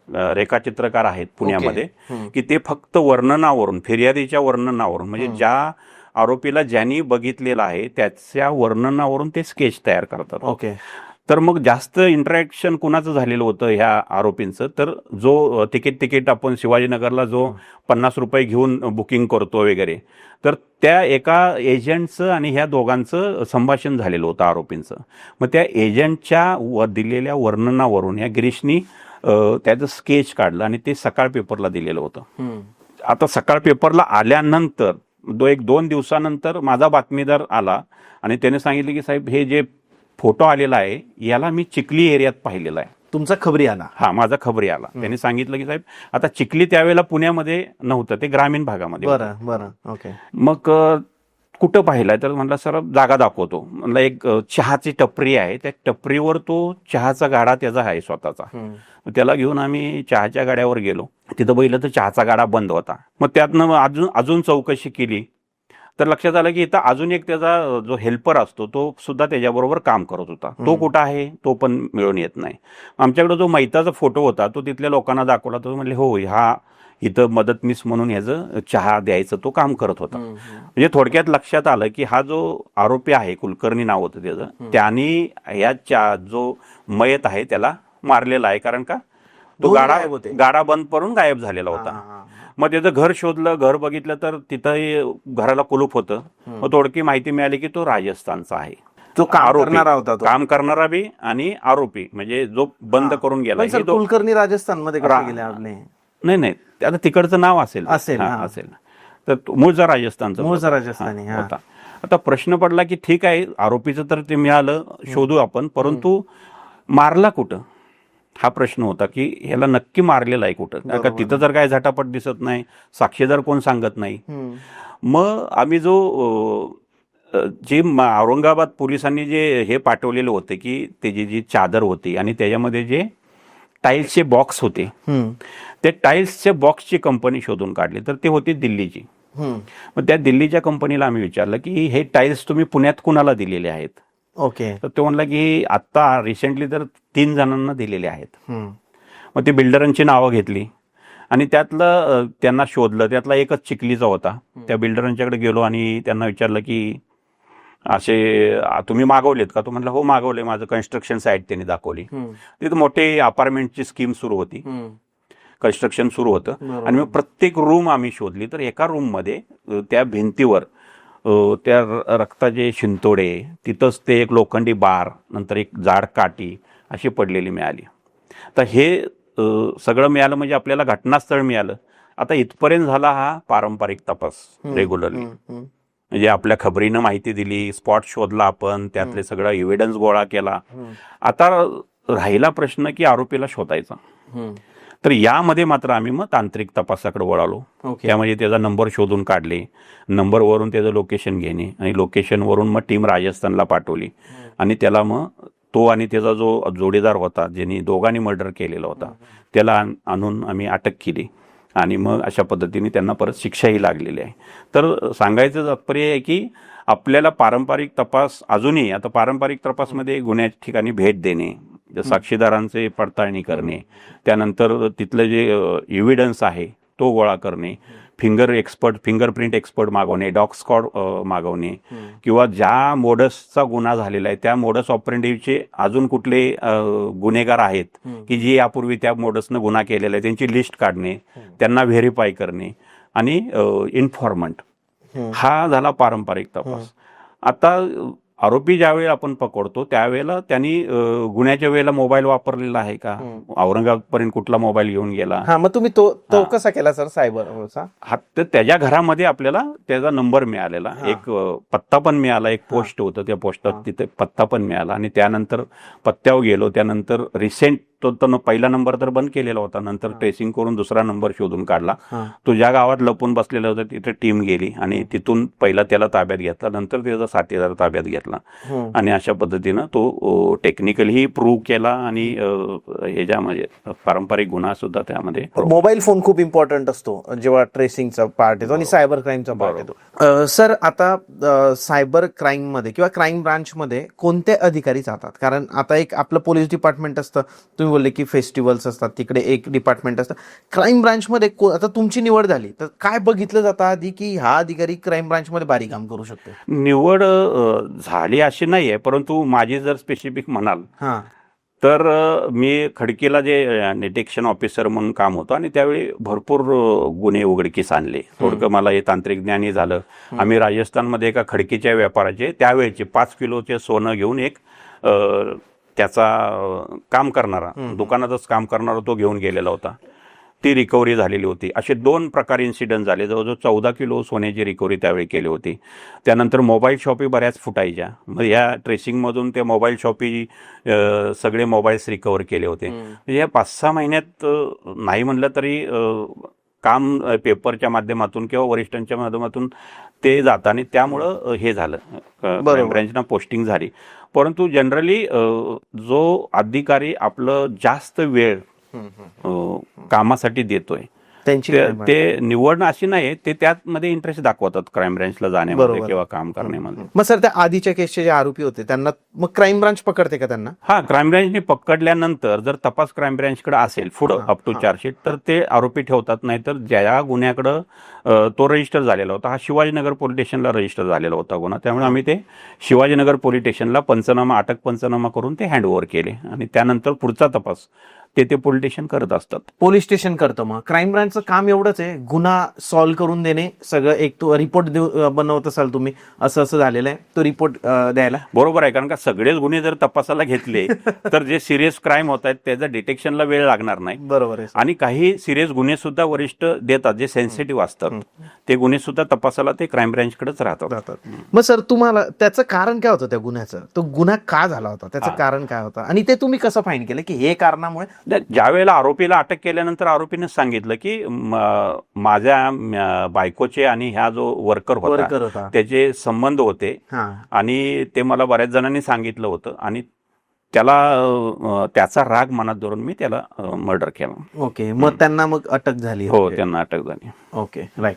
रेखाचित्रकार आहेत पुण्यामध्ये, की ते फक्त वर्णनावरून, फिर्यादीच्या वर्णनावरून, म्हणजे ज्या आरोपीला ज्यांनी बघितलेलं आहे त्याच्या वर्णनावरून ते स्केच तयार करतात. ओके. तर मग जास्त इंटरॅक्शन कुणाचं झालेलं होतं ह्या आरोपींचं, तर जो तिकीट आपण शिवाजीनगरला जो 50 रुपये घेऊन बुकिंग करतो वगैरे, तर त्या एका एजंटचं आणि ह्या दोघांचं संभाषण झालेलं होतं आरोपींचं. मग त्या एजंटच्या दिलेल्या वर्णनावरून या गिरीशनी त्याचं स्केच काढलं आणि ते सकाळ पेपरला दिलेलं होतं. आता सकाळ पेपरला आल्यानंतर 2 दिवसानंतर माझा बातमीदार आला आणि त्याने सांगितलं की साहेब, हे जे फोटो आलेला आहे याला मी चिखली एरियात पाहिलेला आहे. तुमचा खबरी आला? हा, माझा खबरी आला. त्यांनी सांगितलं की साहेब, आता चिखली त्यावेळेला पुण्यामध्ये नव्हतं, ते ग्रामीण भागामध्ये. बरं. ओके. मग कुठं पाहिलाय तर म्हणला सर जागा दाखवतो. म्हणलं एक चहाची टपरी आहे, त्या टपरीवर तो चहाचा गाडा त्याचा आहे स्वतःचा. त्याला घेऊन आम्ही चहाच्या गाड्यावर गेलो. तिथं बघितलं तर चहाचा गाडा बंद होता. मग त्यातनं अजून चौकशी केली तर लक्षात आलं की इथं अजून एक त्याचा जो हेल्पर असतो तो सुद्धा त्याच्याबरोबर काम करत होता. तो कुठं आहे तो पण मिळून येत नाही. आमच्याकडे जो मैताचा फोटो होता तो तिथल्या लोकांना दाखवला. तो म्हणले हो, हा इथं मदतनीस म्हणून ह्याचं चहा द्यायचं तो काम करत होता. म्हणजे थोडक्यात लक्षात आलं की हा जो आरोपी आहे, कुलकर्णी नाव होतं त्याचं, त्यांनी या जो मयत आहे त्याला मारलेला आहे. कारण का तो गाडा बंद करून गायब झालेला होता. मग त्याचं घर शोधलं, घर बघितलं तर तिथंही घराला कुलूप होतं. मग थोडकी माहिती मिळाली की तो राजस्थानचा आहे. तो काम करणारा बी आणि आरोपी म्हणजे जो बंद करून गेला. कुलकर्णी राजस्थानमध्ये गेले आपले? नाही, आता तिकडचं नाव असेल. तर मूळचा राजस्थानचा होता. आता प्रश्न पडला की ठीक आहे, आरोपीचं तर ते मिळालं, शोधू आपण, परंतु मारला कुठं हा प्रश्न होता की ह्याला नक्की मारलेला आहे कुठं. का तिथं जर काय झटापट दिसत नाही, साक्षीदार कोण सांगत नाही. मग आम्ही जे औरंगाबाद पोलिसांनी जे हे पाठवलेलं होते की त्याची जी चादर होती आणि त्याच्यामध्ये जे टाईल्सचे बॉक्स होते, ते टाईल्सच्या बॉक्सची कंपनी शोधून काढली. तर ते होती दिल्लीची. मग त्या दिल्लीच्या कंपनीला आम्ही विचारलं की हे टाईल्स तुम्ही पुण्यात कुणाला दिलेले आहेत? ओके. तर ते म्हणलं की आता रिसेंटली तर 3 जणांना दिलेले आहेत. मग ते बिल्डरांची नावं घेतली आणि त्यातलं त्यांना शोधलं. त्यातला एकच चिखलीचा होता. त्या बिल्डरांच्याकडे गेलो आणि त्यांना विचारलं की असे तुम्ही मागवलेत का? तो म्हणला हो मागवले, माझं कन्स्ट्रक्शन साईट त्यांनी दाखवली. तिथं मोठे अपार्टमेंटची स्कीम सुरू होती, कन्स्ट्रक्शन सुरू होतं. आणि मग प्रत्येक रूम आम्ही शोधली. तर एका रूममध्ये त्या भिंतीवर त्या रक्ताचे शिंतोडे, तिथंच ते एक लोखंडी बार, नंतर एक जाड काठी अशी पडलेली मिळाली. तर हे सगळं मिळालं म्हणजे आपल्याला घटनास्थळ मिळालं. आता इथपर्यंत झाला हा पारंपरिक तपास रेग्युलरली. म्हणजे आपल्या खबरीनं माहिती दिली, स्पॉट शोधला आपण, त्यातले सगळं एव्हिडन्स गोळा केला. आता राहिला प्रश्न की आरोपीला शोधायचा. तर यामध्ये मात्र आम्ही मग तांत्रिक तपासाकडे वळालो. यामध्ये त्याचा नंबर शोधून काढले, नंबरवरून त्याचं लोकेशन घेणे आणि लोकेशनवरून मग टीम राजस्थानला पाठवली आणि त्याला मग तो आणि त्याचा जो जोडीदार होता ज्यांनी दोघांनी मर्डर केलेला होता त्याला आणून आम्ही अटक केली आणि मग अशा पद्धतीने त्यांना परत शिक्षाही लागलेली आहे. तर सांगायचं तात्पर्य आहे की आपल्याला पारंपरिक तपास अजूनही, आता पारंपरिक तपासमध्ये गुन्ह्याच्या ठिकाणी भेट देणे, साक्षीदारांचे पडताळणी करणे, त्यानंतर तिथलं जे एव्हिडन्स आहे तो गोळा करणे, फिंगरप्रिंट एक्सपर्ट मागवणे, डॉग स्क्वॉड मागवणे, किंवा ज्या मोडसचा गुन्हा झालेला आहे त्या मोडस ऑपरेंडिव्हचे अजून कुठले गुन्हेगार आहेत की जे यापूर्वी त्या मोडसनं गुन्हा केलेला आहे त्यांची लिस्ट काढणे, त्यांना व्हेरीफाय करणे आणि इन्फॉर्मंट हा झाला पारंपरिक तपास. आता आरोपी ज्यावेळी आपण पकडतो त्यावेळेला त्यांनी गुन्ह्याच्या वेळेला मोबाईल वापरलेला आहे का, औरंगाबादपर्यंत कुठला मोबाईल घेऊन गेला, हा, मग तुम्ही तो कसा केला सर सायबरचा? हा, तर त्याच्या घरामध्ये आपल्याला त्याचा नंबर मिळालेला, एक पत्ता पण मिळाला, एक पोस्ट होतं, त्या पोस्टात तिथे पत्ता पण मिळाला. आणि त्यानंतर पत्त्यावर गेलो, त्यानंतर रिसेंट तो पहिला नंबर तर बंद केलेला होता, नंतर ट्रेसिंग करून दुसरा नंबर शोधून काढला. तो ज्या गावात लपून बसलेला होता तिथे टीम गेली आणि तिथून पहिला त्याला ताब्यात घेतला, नंतर त्याचा साथीदार ताब्यात घेतला आणि अशा पद्धतीनं तो टेक्निकली प्रूव्ह केला. आणि ह्याच्यामध्ये पारंपरिक गुन्हा सुद्धा त्यामध्ये. मोबाईल फोन खूप इम्पॉर्टंट असतो जेव्हा ट्रेसिंगचा पार्ट येतो आणि सायबर क्राईमचा पार्ट येतो. सर, आता सायबर क्राईम मध्ये किंवा क्राईम ब्रांच मध्ये कोणते अधिकारी जातात? कारण आता एक आपलं पोलीस डिपार्टमेंट असतं, तुम्ही बोलले की फेस्टिवल्स असतात, तिकडे एक डिपार्टमेंट असतं. क्राईम ब्रांच मध्ये आता तुमची निवड झाली तर काय बघितलं जातं आधी की हा अधिकारी क्राईम ब्रांच मध्ये भारी काम करू शकतो? निवड झाली अशी नाहीये, परंतु माझी जर स्पेसिफिक म्हणाल तर मी खडकीला जे डिटेक्शन ऑफिसर म्हणून काम होतं आणि त्यावेळी भरपूर गुन्हे उघडकीस आणले. थोडकं मला हे तांत्रिक ज्ञानही झालं. आम्ही राजस्थानमध्ये एका खडकीच्या व्यापाराचे त्यावेळेचे 5 किलोचे सोनं घेऊन एक त्याचा काम करणारा, दुकानातच काम करणारा तो घेऊन गेलेला होता, ती रिकव्हरी झालेली होती. असे 2 प्रकार इन्सिडेंट झाले. जवळजवळ 14 किलो सोन्याची रिकव्हरी त्यावेळी केली होती. त्यानंतर मोबाईल शॉपी बऱ्याच फुटायच्या. मग या ट्रेसिंगमधून ते मोबाईल शॉपी सगळे मोबाईल्स रिकव्हर केले होते. या 5-6 महिन्यात नाही म्हणलं तरी काम पेपरच्या माध्यमातून किंवा वरिष्ठांच्या माध्यमातून ते जातं आणि त्यामुळं हे झालं, क्राईम ब्रँचना पोस्टिंग झाली. परंतु जनरली जो अधिकारी आपलं जास्त वेळ कामासाठी देतोय ते निवड अशी नाही, ते त्यामध्ये इंटरेस्ट दाखवतात क्राईम ब्रांचला जाण्यामध्ये किंवा काम करण्यामध्ये. मग सर, त्या आधीच्या केसचे जे आरोपी होते त्यांना मग क्राईम ब्रांच पकडते का त्यांना? हा, क्राईम ब्रांचने पकडल्यानंतर जर तपास क्राईम ब्रांचकडे असेल पुढं अप टू चार्जशीट तर ते आरोपी ठेवतात. नाही तर ज्या गुन्ह्याकडं तो रजिस्टर झालेला होता, हा शिवाजीनगर पोलीस स्टेशनला रजिस्टर झालेला होता गुन्हा, त्यामुळे आम्ही ते शिवाजीनगर पोलीस स्टेशनला पंचनामा, अटक पंचनामा करून ते हँडओव्हर केले आणि त्यानंतर पुढचा तपास ते पोलीस स्टेशन करत असतात. पोलीस स्टेशन करतं. मग क्राईम ब्रांचचं काम एवढंच आहे, गुन्हा सॉल्व्ह करून देणे, सगळं एक तो रिपोर्ट बनवत असाल तुम्ही, असं असं झालेलं आहे, तो रिपोर्ट द्यायला. बरोबर आहे, कारण का सगळेच गुन्हे जर तपासाला घेतले तर जे सिरियस क्राईम होत आहेत त्याचा डिटेक्शनला वेळ लागणार नाही. बरोबर आहे. आणि काही सिरियस गुन्हे सुद्धा वरिष्ठ देतात जे सेन्सिटिव्ह असतात, ते गुन्हे सुद्धा तपासाला ते क्राईम ब्रांचकडेच राहतात. मग सर, तुम्हाला त्याचं कारण काय होतं त्या गुन्ह्याचं? तो गुन्हा का झाला होता, त्याचं कारण काय होतं आणि ते तुम्ही कसं फाईंड केलं की हे कारणामुळे? ज्या वेळेला आरोपीला अटक केल्यानंतर आरोपीने सांगितलं की माझ्या बायकोचे आणि ह्या जो वर्कर होता त्याचे संबंध होते आणि ते मला बऱ्याच जणांनी सांगितलं होतं आणि त्याचा राग मनात धरून मी त्याला मर्डर केला. ओके, मग त्यांना मग अटक झाली? हो, त्यांना अटक झाली. Okay, right.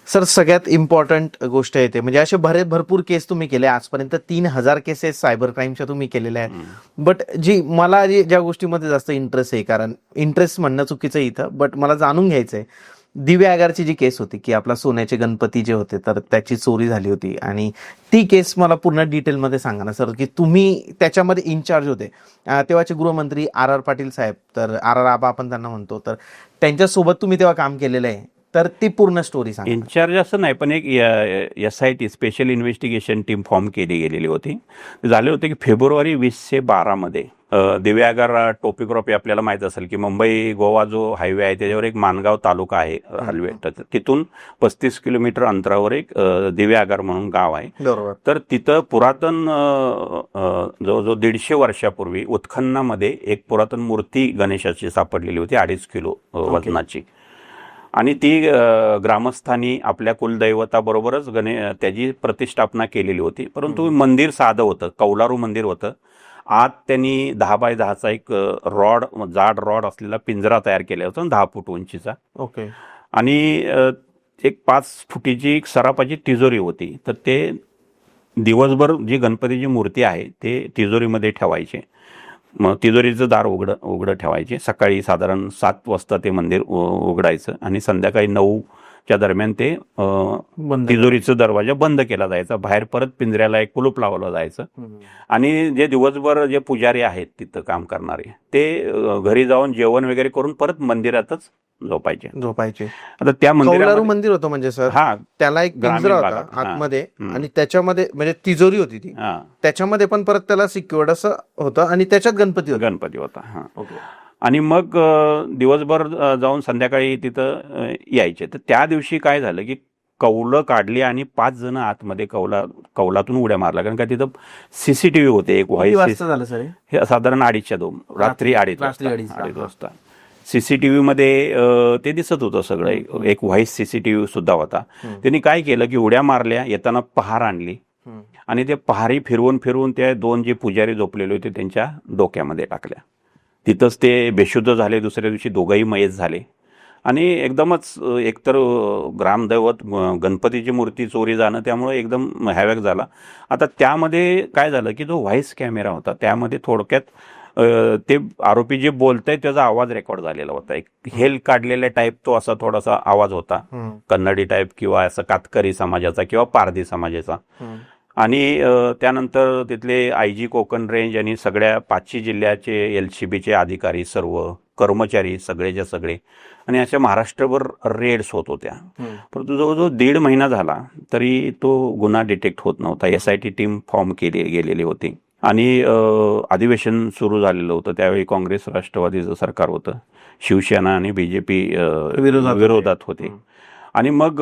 सर, सगळ्यात इम्पॉर्टंट गोष्ट येते म्हणजे असे भरपूर केस तुम्ही केले आजपर्यंत, 3000 केसेस सायबर क्राईमच्या तुम्ही केलेल्या आहेत. बट मला ज्या गोष्टीमध्ये जास्त इंटरेस्ट आहे, कारण इंटरेस्ट म्हणणं चुकीचं इथं, बट मला जाणून घ्यायचंय, दिव्या आगारची जी केस होती की आपला सोन्याचे गणपती जे होते तर त्याची चोरी झाली होती, आणि ती केस मला पूर्ण डिटेलमध्ये सांगा ना सर, की तुम्ही त्याच्यामध्ये इन्चार्ज होते. तेव्हाचे गृहमंत्री RR पाटील साहेब, तर RR आबा आपण त्यांना म्हणतो, तर त्यांच्यासोबत तुम्ही तेव्हा काम केलेलं आहे, तर ती पूर्ण स्टोरी सांगा. इन्चार्ज असं नाही, पण एक SIT special investigation team form केली गेलेली होती. झाले होते की फेब्रुवारी 2012 मध्ये दिव्या आगार टोपोग्राफी आपल्याला माहित असेल की मुंबई गोवा जो हायवे आहे त्याच्यावर एक मानगाव तालुका आहे हलवे, तिथून 35 किलोमीटर अंतरावर एक दिव्या आगार म्हणून गाव आहे. बरोबर. तर तिथं पुरातन जवळजवळ 150 वर्षापूर्वी उत्खननामध्ये एक पुरातन मूर्ती गणेशाची सापडलेली होती, 2.5 किलो वजनाची. आणि ती ग्रामस्थांनी आपल्या कुलदैवताबरोबरच त्याची प्रतिष्ठापना केलेली होती. परंतु मंदिर साधं होतं, कौलारू मंदिर होतं. आत त्यांनी 10 बाय 10चा एक जाड रॉड असलेला पिंजरा तयार केला होता, 10 फूट उंचीचा. ओके. आणि एक 5 फुटीची एक सराफाची तिजोरी होती. तर ते दिवसभर जी गणपतीची मूर्ती आहे ते तिजोरीमध्ये ठेवायचे. मग तिजोरीचं दार उघडं ठेवायचे. सकाळी साधारण 7 वाजता ते मंदिर उघडायचं आणि संध्याकाळी 9च्या दरम्यान ते तिजोरीचा दरवाजा बंद केला जायचा. बाहेर परत पिंजऱ्याला एक कुलूप लावलं जायचं. आणि जे दिवसभर जे पुजारी आहेत तिथं काम करणारे ते घरी जाऊन जेवण वगैरे करून परत मंदिरातच झोपायचे. आता त्या कौलारू मंदिर होतं म्हणजे सर, हा, त्याला एक ग्रामीण पिंजरा होता भागात. हा. आतमध्ये आणि त्याच्यामध्ये म्हणजे तिजोरी होती ती, हा, त्याच्यामध्ये पण परत त्याला सिक्युअर्ड असं होतं आणि त्याच्यात गणपती होता. गणपती होता. हा. आणि मग दिवसभर जाऊन संध्याकाळी तिथं यायचे. तर त्या दिवशी काय झालं की कौलं काढली आणि 5 जण आतमध्ये कौलातून उड्या मारला, कारण का तिथं सीसीटीव्ही होते. एक किती व्हॉइस वाजता झालं सर हे? हे साधारण 2:30 रात्री 2:30 वाजता. सीसीटीव्ही मध्ये ते दिसत होतं सगळं. एक व्हॉइस सीसीटीव्ही सुद्धा होता. त्यांनी काय केलं की उड्या मारल्या, येताना पहार आणली आणि ते पहारी फिरवून फिरवून त्या 2 जे पुजारी झोपलेले होते त्यांच्या डोक्यामध्ये टाकल्या. तिथंच ते बेशुद्ध झाले. दुसऱ्या दिवशी दोघंही मयत झाले. आणि एकदमच एकतर ग्रामदैवत गणपतीची मूर्ती चोरी जाणं, त्यामुळे एकदम हॅवॅक झाला. आता त्यामध्ये काय झालं की जो व्हॉइस कॅमेरा होता त्यामध्ये थोडक्यात ते आरोपी जे बोलतायत त्याचा आवाज रेकॉर्ड झालेला होता. एक हेल काढलेल्या टाईप तो असा थोडासा आवाज होता, कन्नडी टाईप किंवा असं कातकरी समाजाचा किंवा पारधी समाजाचा. आणि त्यानंतर तिथले IG कोकण रेंज आणि सगळ्या 5 जिल्ह्याचे LCBचे अधिकारी, सर्व कर्मचारी सगळेच्या सगळे, आणि अशा महाराष्ट्रभर रेड्स होत होत्या. परंतु जवळजवळ 1.5 महिना झाला तरी तो गुन्हा डिटेक्ट होत नव्हता. SIT टीम फॉर्म केली गेलेली होती आणि अधिवेशन सुरू झालेलं होतं. त्यावेळी काँग्रेस राष्ट्रवादीचं सरकार होतं, शिवसेना आणि BJP विरोधात होते. आणि मग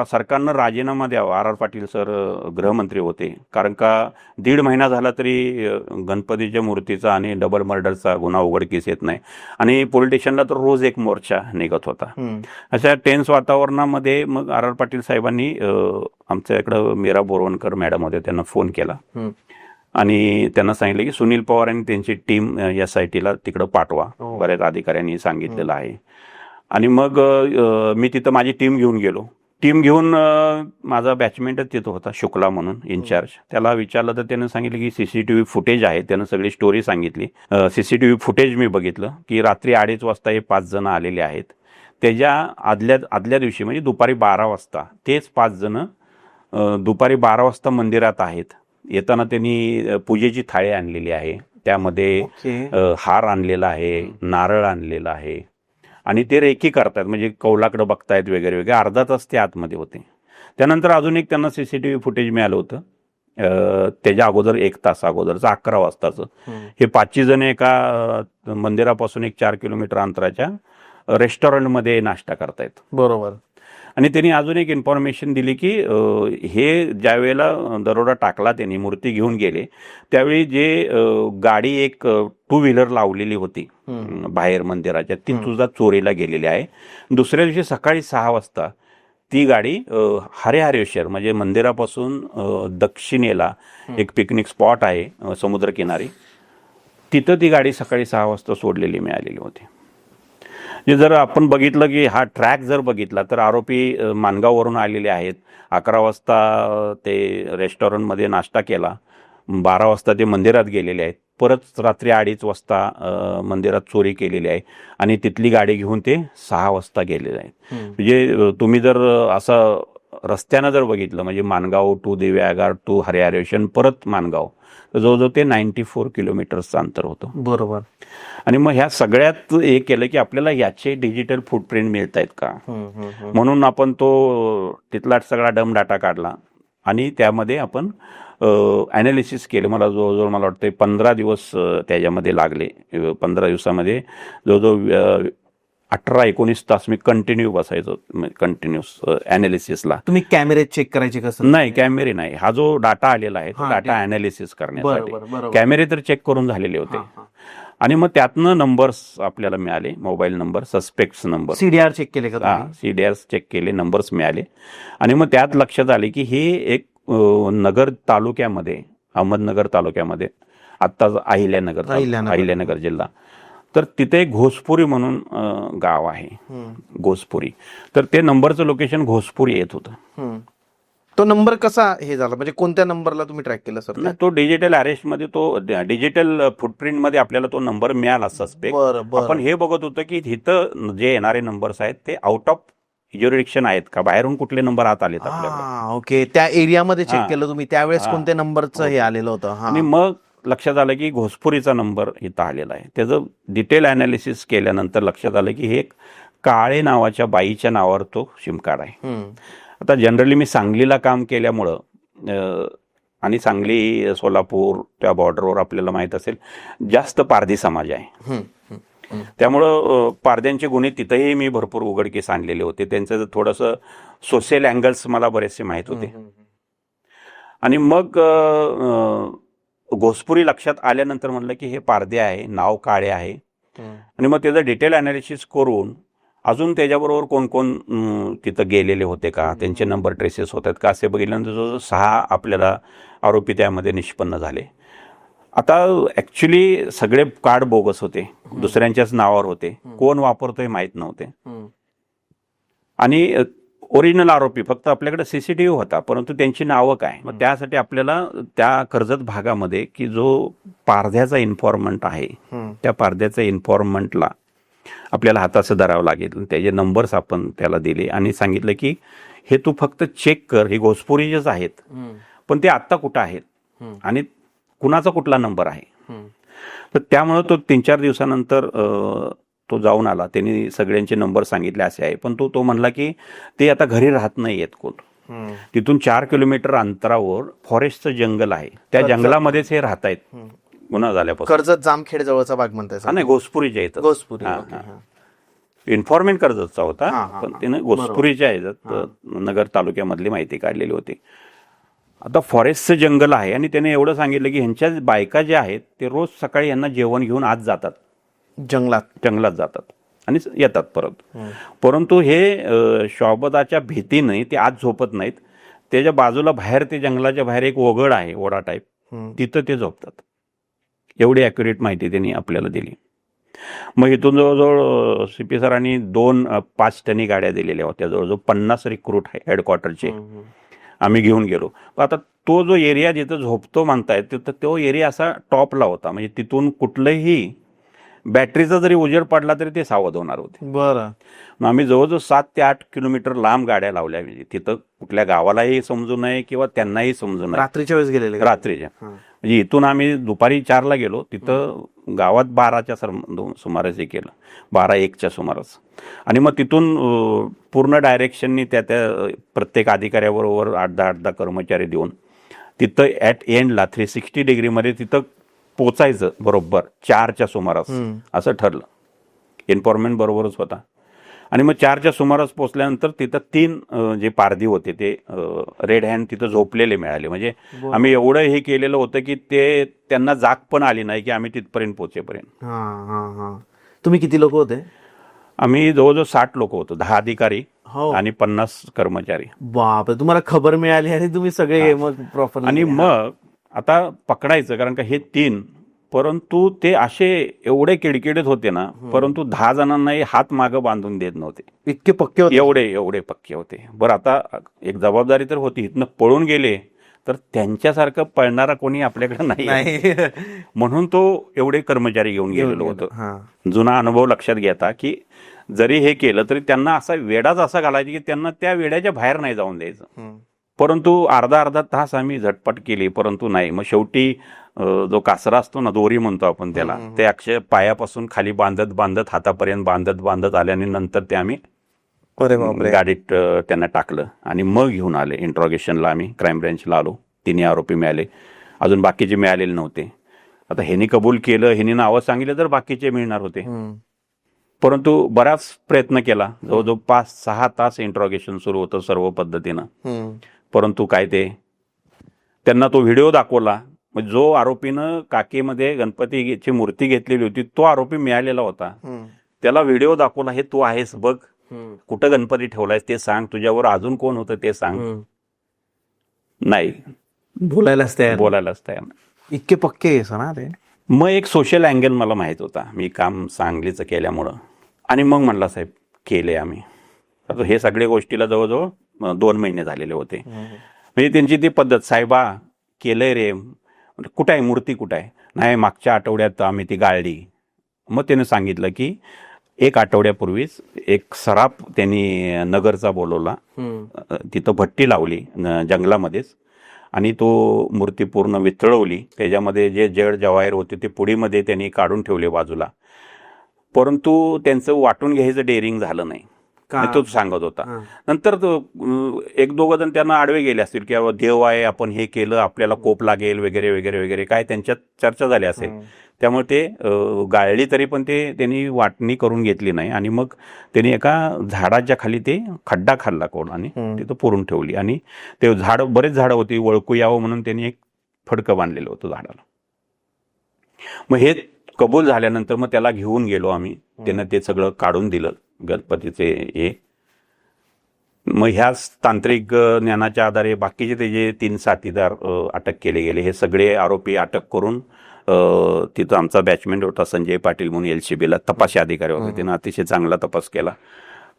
सरकारनं राजीनामा द्यावा. RR पाटील सर गृहमंत्री होते, कारण का 1.5 महिना झाला तरी गणपतीच्या मूर्तीचा आणि डबल मर्डरचा गुन्हा उघडकीस येत नाही. आणि पोलीस स्टेशनला तर रोज एक मोर्चा निघत होता. अशा टेन्स वातावरणामध्ये मग RR पाटील साहेबांनी आमच्या इकडं मीरा बोरवणकर मॅडम होते, त्यांना फोन केला आणि त्यांना सांगितलं की सुनील पवार आणि त्यांची टीम SITला तिकडं पाठवा. बऱ्याच अधिकाऱ्यांनी सांगितलेलं आहे. आणि मग मी तिथं माझी टीम घेऊन गेलो. टीम घेऊन माझा बॅचमेंटच तिथं होता, शुक्ला म्हणून इन्चार्ज. त्याला विचारलं तर त्यानं सांगितलं की CCTV फुटेज आहे. त्यानं सगळी स्टोरी सांगितली. CCTV फुटेज मी बघितलं की रात्री 2:30 वाजता हे 5 जण आलेले आहेत. त्याच्या आदल्या दिवशी म्हणजे दुपारी 12 वाजता तेच 5 जण दुपारी 12 वाजता मंदिरात आहेत. येताना त्यांनी पूजेची थाळी आणलेली आहे, त्यामध्ये हार आणलेला आहे, नारळ आणलेला आहे आणि ते रेकी करतात, म्हणजे कौलाकडे बघतायत वगैरे वगैरे. अर्धा तास ते आतमध्ये होते. त्यानंतर अजून एक त्यांना CCTV फुटेज मिळालं होतं त्याच्या अगोदर 1 तास अगोदरचं 11 वाजताचं. हे 5 जण एका मंदिरापासून एक 4 किलोमीटर अंतराच्या रेस्टॉरंटमध्ये नाश्ता करतायत. बरोबर. आणि त्यांनी अजून एक इन्फॉर्मेशन दिली की हे ज्या वेळेला दरोडा टाकला, त्यांनी मूर्ती घेऊन गेले त्यावेळी जे गाडी एक 2 व्हीलर लावलेली होती बाहेर मंदिराच्या, ती सुद्धा चोरीला गेलेली आहे. दुसऱ्या दिवशी सकाळी 6 वाजता ती गाडी हरेहरेश्वर म्हणजे मंदिरापासून दक्षिणेला एक पिकनिक स्पॉट आहे समुद्रकिनारी, तिथं ती गाडी सकाळी 6 वाजता सोडलेली मिळालेली होती. जर आपण बघितलं की हा ट्रॅक जर बघितला तर आरोपी माणगाववरून आलेले आहेत. 11 वाजता ते रेस्टॉरंटमध्ये नाश्ता केला, 12 वाजता ते मंदिरात गेलेले आहेत, परत रात्री 2:30 वाजता मंदिरात चोरी केलेली आहे आणि तिथली गाडी घेऊन ते 6 वाजता गेलेले आहेत. म्हणजे तुम्ही जर असं रस्त्यानं जर बघितलं म्हणजे माणगाव टू दिव्यागार टू हरिहरेश्वर परत माणगाव, तर जवळजवळ ते 94 किलोमीटरचं अंतर होतं. बरोबर. आणि मग ह्या सगळ्यात हे केलं की आपल्याला याचे डिजिटल फुटप्रिंट मिळत आहेत का, म्हणून आपण तो तिथला सगळा डम डाटा काढला आणि त्यामध्ये आपण ॲनालिसिस केलं. मला जवळजवळ मला वाटतं 15 दिवस त्याच्यामध्ये लागले. 15 दिवसामध्ये जवळजवळ 18-19 तास मी कंटिन्यू बसायचो, कंटिन्यूस ॲनालिसिसला. तुम्ही कॅमेरे चेक करायचे कसं? नाही, कॅमेरे नाही. हा जो डाटा आलेला आहे तो डाटा ॲनालिसिस करण्यासाठी कॅमेरे तर चेक करून झालेले होते. आणि मग त्यातनं नंबर्स आपल्याला मिळाले, mobile number, suspects number. CDR check केले का? CDR चेक केले, नंबर्स मिळाले. आणि मग त्यात लक्षात आले की हे एक नगर तालुक्यामध्ये, अहमदनगर तालुक्यामध्ये, आत्ता अहिल्यानगर जिल्हा, तर तिथे घोसपुरी म्हणून गाव आहे, घोसपुरी. तर ते नंबरचं लोकेशन घोसपुरी येत होतं. तो नंबर कसा हे झाला, म्हणजे कोणत्या नंबरला तुम्ही ट्रॅक केला सर? तो डिजिटल अरेस्ट मध्ये, तो डिजिटल फुटप्रिंट मध्ये आपल्याला तो नंबर मिळाला सस्पेक्ट. आपण हे बघत होतं की इथं जे येणारे नंबर्स आहेत ते आउट ऑफ ज्युरिडिक्शन आहेत का, बाहेरून कुठले नंबर आत आलेत आपल्याला. ओके, त्या एरियामध्ये चेक केलं तुम्ही त्यावेळेस कोणत्या नंबरचं हे आलेलं होतं. आणि मग लक्षात आलं की घोसपुरीचा नंबर इथं आलेला आहे. त्याचं डिटेल अनालिसिस केल्यानंतर लक्षात आलं की हे एक काळे नावाच्या बाईच्या नावावर तो सिम कार्ड आहे. हम्म. आता जनरली मी सांगलीला काम केल्यामुळं आणि सांगली सोलापूर त्या बॉर्डरवर आपल्याला माहीत असेल जास्त पारधी समाज आहे. हम्म. हम्म. त्यामुळं पारध्यांचे गुन्हे तिथंही मी भरपूर उघडकीस आणलेले होते. त्यांचं थोडंसं सोशल अँगल्स मला बरेचसे माहीत होते. आणि मग घोसपुरी लक्षात आल्यानंतर म्हणलं की हे पारधे आहे, नाव काळे आहे. आणि मग त्याचं डिटेल अनालिसिस करून अजून त्याच्याबरोबर कोण कोण तिथं गेलेले होते का, त्यांचे नंबर ट्रेसेस होतात का, असे बघितल्यानंतर जो 6 आपल्याला आरोपी त्यामध्ये निष्पन्न झाले. आता ॲक्च्युली सगळे कार्ड बोगस होते, दुसऱ्यांच्याच नावावर होते, कोण वापरतोय माहीत नव्हते. आणि ओरिजिनल आरोपी फक्त आपल्याकडे सीसीटीव्ही होता, परंतु त्यांची नावं काय. मग त्यासाठी आपल्याला त्या कर्जत भागामध्ये की जो पारध्याचा इन्फॉर्मंट आहे त्या पारध्याच्या इन्फॉर्मंटला आपल्याला हाताचं धरावं लागेल. त्याचे नंबर्स आपण त्याला दिले आणि सांगितलं की हे तू फक्त चेक कर, हे घोसपुरीचेच आहेत, पण ते आत्ता कुठं आहेत आणि कुणाचा कुठला नंबर आहे. तर त्यामुळं तो 3-4 दिवसानंतर तो जाऊन आला. त्यांनी सगळ्यांचे नंबर सांगितले असे आहे, पण तो म्हणला की ते आता घरी राहत नाही आहेत कोण. तिथून 4 किलोमीटर अंतरावर फॉरेस्टचं जंगल आहे, त्या जंगलामध्येच हे राहत आहेत गुन्हा झाल्यापासून. कर्जत जामखेड जवळचा भाग म्हणताय? नाही, घोसपुरीच्या येतात. घोसपुरी. इन्फॉर्मेंट कर्जतचा होता, पण त्यानं घोसपुरीच्या ह्याच्यात नगर तालुक्यामधली माहिती काढलेली होती. आता फॉरेस्टचं जंगल आहे आणि त्याने एवढं सांगितलं की ह्यांच्या बायका ज्या आहेत ते रोज सकाळी यांना जेवण घेऊन आज जातात, जंगलात जातात आणि येतात परत. परंतु हे शॉबदाच्या भीतीने ते आज झोपत नाहीत. त्याच्या बाजूला बाहेर, ते जंगलाच्या बाहेर एक ओघळ आहे, ओढा टाईप, तिथं ते झोपतात. एवढी ॲक्युरेट माहिती त्यांनी आपल्याला दिली. मग इथून जवळजवळ CP सरांनी 5 टनी गाड्या दिलेल्या होत्या, जवळजवळ 50 रिक्रूट हेडक्वार्टरचे आम्ही घेऊन गेलो. आता तो जो एरिया जिथं झोपतो म्हणतायत तिथं तो एरिया असा टॉपला होता, म्हणजे तिथून कुठलंही बॅटरीचा जरी उजेड पडला तरी ते सावध होणार होते. बरं. मग आम्ही जवळजवळ 7 ते 8 किलोमीटर लांब गाड्या लावल्या, म्हणजे तिथं कुठल्या गावालाही समजू नये किंवा त्यांनाही समजू नये. रात्रीच्या वेळेस गेलेले? रात्रीच्या. म्हणजे इथून आम्ही दुपारी 4ला गेलो, तिथं गावात 12च्या सुमारास हे केलं, 12-1च्या सुमारास. आणि मग तिथून पूर्ण डायरेक्शननी त्या प्रत्येक अधिकाऱ्याबरोबर 8-10 कर्मचारी देऊन तिथं ॲट एंडला 360 डिग्रीमध्ये तिथं पोचायचं बरोबर 4च्या सुमारास असं ठरलं. इन्फॉर्मेंट बरोबरच होता. आणि मग 4च्या सुमारास पोचल्यानंतर तिथं 3 जे पारधी होते ते रेड हँड तिथं झोपलेले मिळाले. म्हणजे आम्ही एवढं हे केलेलं होतं की ते त्यांना जाग पण आली नाही की आम्ही तिथपर्यंत पोचेपर्यंत. तुम्ही किती लोक होते? आम्ही जवळजवळ 60 लोक होतो, 10 अधिकारी आणि 50 कर्मचारी. बाप, तुम्हाला खबर मिळाली आणि तुम्ही सगळे मग प्रॉपर. आणि मग आता पकडायचं, कारण का हे 3, परंतु ते असे एवढे किडकिडीत होते ना, परंतु 10 जणांनाही हात मागं बांधून देत नव्हते, इतके पक्के होते. एवढे पक्के होते. बरं, आता एक जबाबदारी तर होती, इथनं पळून गेले तर त्यांच्यासारखं पळणारा कोणी आपल्याकडे नाही, म्हणून तो एवढे कर्मचारी घेऊन गेलेलो होतं. जुना अनुभव लक्षात घेता की जरी हे केलं तरी त्यांना असा वेडाच असा घालायचा की त्यांना त्या वेड्याच्या बाहेर नाही जाऊन द्यायचं. परंतु अर्धा तास आम्ही झटपट केली, परंतु नाही. मग शेवटी जो कासरा असतो ना, दोरी म्हणतो आपण त्याला, ते अक्षय पायापासून खाली बांधत हातापर्यंत बांधत आल्याने नंतर ते आम्ही गाडीत त्यांना टाकलं आणि मग घेऊन आले इंट्रॉगेशनला. आम्ही क्राईम ब्रँचला आलो. 3 आरोपी मिळाले, अजून बाकीचे मिळालेले नव्हते. आता ह्यांनी कबूल केलं, ह्यांनी नावं सांगितलं तर बाकीचे मिळणार होते. परंतु बराच प्रयत्न केला, जवळजवळ 5-6 तास इंट्रॉगेशन सुरू होतं सर्व पद्धतीनं. परंतु काय ते त्यांना तो व्हिडिओ दाखवला. जो आरोपीनं काकेमध्ये गणपतीची मूर्ती घेतलेली होती तो आरोपी मिळालेला होता. त्याला व्हिडिओ दाखवला, हे तू आहेस बघ, कुठं गणपती ठेवलायस ते सांग, तुझ्यावर अजून कोण होतं ते सांग. नाही, बोलायलाच तयार. इतके पक्के ना ते. मग एक सोशल अँगल मला माहित होता, मी काम सांगलीचं केल्यामुळं. आणि मग म्हणला साहेब केले आम्ही. आता हे सगळ्या गोष्टीला जवळजवळ 2 महिने झालेले होते. म्हणजे त्यांची ती पद्धत, साहेबा केलंय रे, कुठं आहे मूर्ती, कुठं आहे? नाही, मागच्या आठवड्यात आम्ही ती गाळली. मग त्याने सांगितलं की 1 आठवड्यापूर्वीच एक सराफ त्यांनी नगरचा बोलवला, तिथं भट्टी लावली जंगलामध्येच आणि तो मूर्ती पूर्ण वितळवली. त्याच्यामध्ये जे जड जवाहीर होते ते पुडीमध्ये त्यांनी काढून ठेवले बाजूला. परंतु त्यांचं वाटून घ्यायचं डेअरिंग झालं नाही. आणि तो सांगत होता. नंतर एक दोघं जण त्यांना आडवे गेले असतील की देव आहे, आपण हे केलं, आपल्याला कोप लागेल वगैरे वगैरे वगैरे काय त्यांच्यात चर्चा झाली असेल. त्यामुळे ते गाळली, तरी पण ते त्यांनी वाटणी करून घेतली नाही. आणि मग त्यांनी एका झाडाच्या खाली ते खड्डा खाल्ला कोण आणि तिथं पुरून ठेवली. आणि ते झाड, बरेच झाडं होती, ओळखू यावं म्हणून त्यांनी एक फडकं बांधलेलं होतं झाडाला. मग हे कबूल झाल्यानंतर मग त्याला घेऊन गेलो आम्ही. त्यानं ते सगळं काढून दिलं गणपतीचे हे. मग ह्याच तांत्रिक ज्ञानाच्या आधारे बाकीचे त्याचे 3 साथीदार अटक केले गेले. हे सगळे आरोपी अटक करून तिथं आमचा बॅचमेंट होता संजय पाटील म्हणून LCBला तपासी अधिकारी होते. त्यानं अतिशय चांगला तपास केला.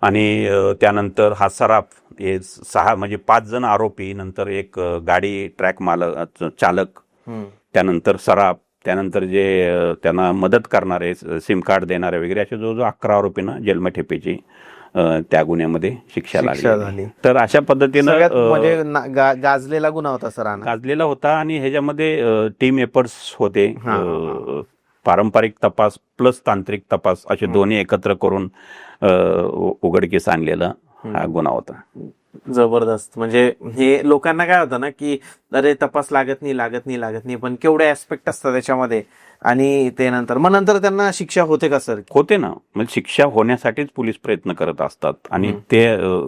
आणि त्यानंतर हा सराफ, हे 6 म्हणजे 5 जण आरोपी, नंतर एक गाडी ट्रॅक मालक चालक, त्यानंतर सराफ, त्यानंतर जे त्यांना मदत करणारे, सिम कार्ड देणारे वगैरे, असे जवळजवळ 11 आरोपींना जन्मठेपेची त्या गुन्ह्यामध्ये शिक्षा झाली. तर अशा पद्धतीनं म्हणजे गाजलेला गुन्हा होता सर, गाजलेला होता. आणि ह्याच्यामध्ये टीम एफर्ट्स होते, पारंपरिक तपास प्लस तांत्रिक तपास असे दोन्ही एकत्र करून उघडकीस आणलेला हा गुन्हा होता. जबरदस्त. म्हणजे हे लोकांना काय होतं ना की अरे तपास लागत नाही, पण केवढे ऍस्पेक्ट असतात त्याच्यामध्ये. आणि ते नंतर त्यांना शिक्षा होते का सर? होते ना. म्हणजे शिक्षा होण्यासाठीच पोलीस प्रयत्न करत असतात. आणि ते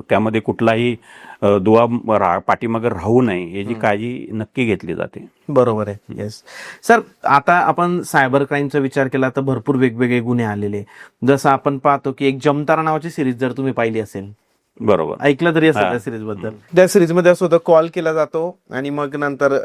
त्यामध्ये कुठलाही दुवा पाठीमागे राहू नये याची काळजी नक्की घेतली जाते. बरोबर आहे. येस सर, आता आपण सायबर क्राईमचा विचार केला तर भरपूर वेगवेगळे गुन्हे आलेले. जसं आपण पाहतो की एक जमतारा नावाची सिरीज जर तुम्ही पाहिली असेल, बरोबर, ऐकलं तरी असेल त्या सिरीज बद्दल. त्या सिरीज मध्ये असं होतं, कॉल केला जातो आणि मग नंतर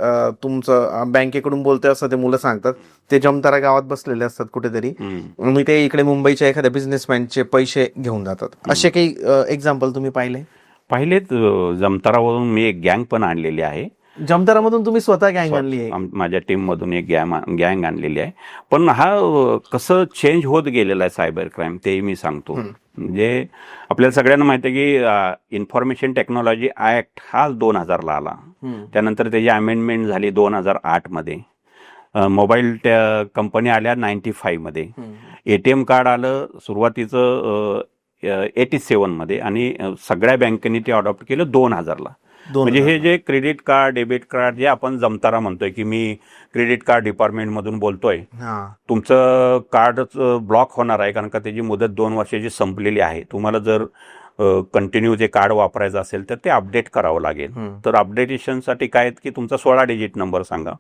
तुमचं बँकेकडून बोलतोय असं ते मुलं सांगतात. ते जमतारा गावात बसलेले असतात कुठेतरी, आणि ते इकडे मुंबईच्या एखाद्या बिझनेसमॅनचे पैसे घेऊन जातात. असे काही एक्झाम्पल तुम्ही पाहिलेत. जमतारावरून मी एक गँग पण आणलेली आहे. जमतारामधून तुम्ही स्वतः गँग आणली आहे? माझ्या टीम मधून एक गँग आणलेली आहे. पण हा कसं चेंज होत गेलेला आहे सायबर क्राईम, ते मी सांगतो. म्हणजे आपल्याला सगळ्यांना माहिती आहे की इन्फॉर्मेशन टेक्नॉलॉजी ऍक्ट हा 2000ला आला. त्यानंतर त्याची अमेंडमेंट झाली 2008 मध्ये. मोबाईल कंपनी आल्या 95 मध्ये. ATM कार्ड आलं सुरुवातीचं 87 मध्ये. आणि सगळ्या बँकेनी ते अडॉप्ट केलं 2000ला. म्हणजे हे जे क्रेडिट कार्ड, डेबिट कार्ड, जे आपण जमतारा म्हणतोय की मी क्रेडिट कार्ड डिपार्टमेंट मधून बोलतोय, तुमचं कार्ड ब्लॉक होणार आहे कारण का त्याची मुदत 2 वर्षाची संपलेली आहे. तुम्हाला जर कंटिन्यू जे कार्ड वापरायचं असेल तर ते अपडेट करावं लागेल. तर अपडेटेशनसाठी काय की तुमचा 16 डिजिट नंबर सांगा.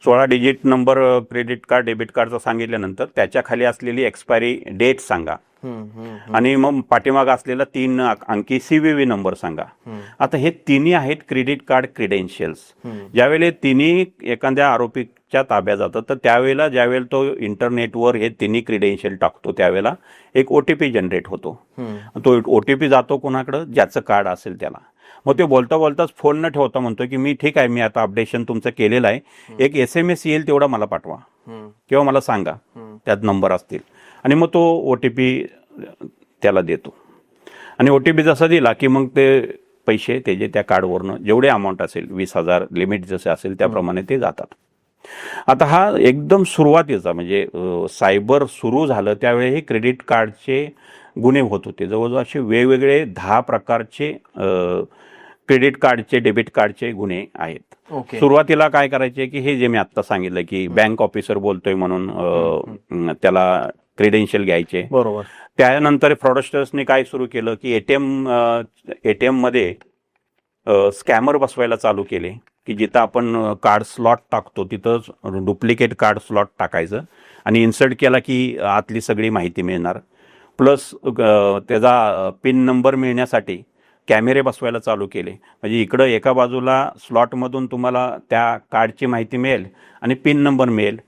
16 digit number credit card, debit कार्डचा सांगितल्यानंतर त्याच्या खाली असलेली एक्सपायरी डेट सांगा. आणि मग पाठीमाग असलेला 3 अंकी CVV नंबर सांगा. आता हे तिन्ही आहेत क्रेडिट कार्ड क्रेडेन्शियल्स. ज्यावेळेला तिन्ही एखाद्या आरोपीच्या ताब्यात जातात तर त्यावेळेला ज्यावेळेला तो इंटरनेटवर हे तिन्ही क्रेडेन्शियल टाकतो त्यावेळेला एक OTP जनरेट होतो. तो OTP जातो कोणाकडं, ज्याचं कार्ड असेल त्याला. मग ते बोलता बोलताच फोन न ठेवता म्हणतो की मी ठीक आहे, मी आता अपडेशन तुमचं केलेलं आहे, एक SMS येईल तेवढा मला पाठवा किंवा मला सांगा, त्यात नंबर असतील. आणि मग तो OTP त्याला देतो. आणि OTP जसा दिला की मग ते पैसे त्याचे त्या कार्डवरनं जेवढे अमाऊंट असेल, 20,000 लिमिट जसे असेल त्याप्रमाणे ते जातात. आता हा एकदम सुरुवातीचा म्हणजे सायबर सुरू झालं त्यावेळी हे क्रेडिट कार्डचे गुन्हे होत होते. जवळजवळ असे वेगवेगळे 10 प्रकारचे क्रेडिट कार्डचे, डेबिट कार्डचे गुन्हे आहेत. सुरुवातीला काय करायचे की हे जे मी आता सांगितलं की बँक ऑफिसर बोलतोय म्हणून त्याला क्रेडेन्शियल घ्यायचे. बरोबर. त्यानंतर फ्रॉडस्टर्सने काय सुरू केलं की ATM मध्ये स्कॅमर बसवायला चालू केले की जिथं आपण कार्ड स्लॉट टाकतो तिथं डुप्लिकेट कार्ड स्लॉट टाकायचं आणि इन्सर्ट केला की आतली सगळी माहिती मिळणार. प्लस त्याचा पिन नंबर मिळण्यासाठी कॅमेरे बसवायला चालू केले. म्हणजे इकडं एका बाजूला स्लॉटमधून तुम्हाला त्या कार्डची माहिती मिळेल आणि पिन नंबर मिळेल.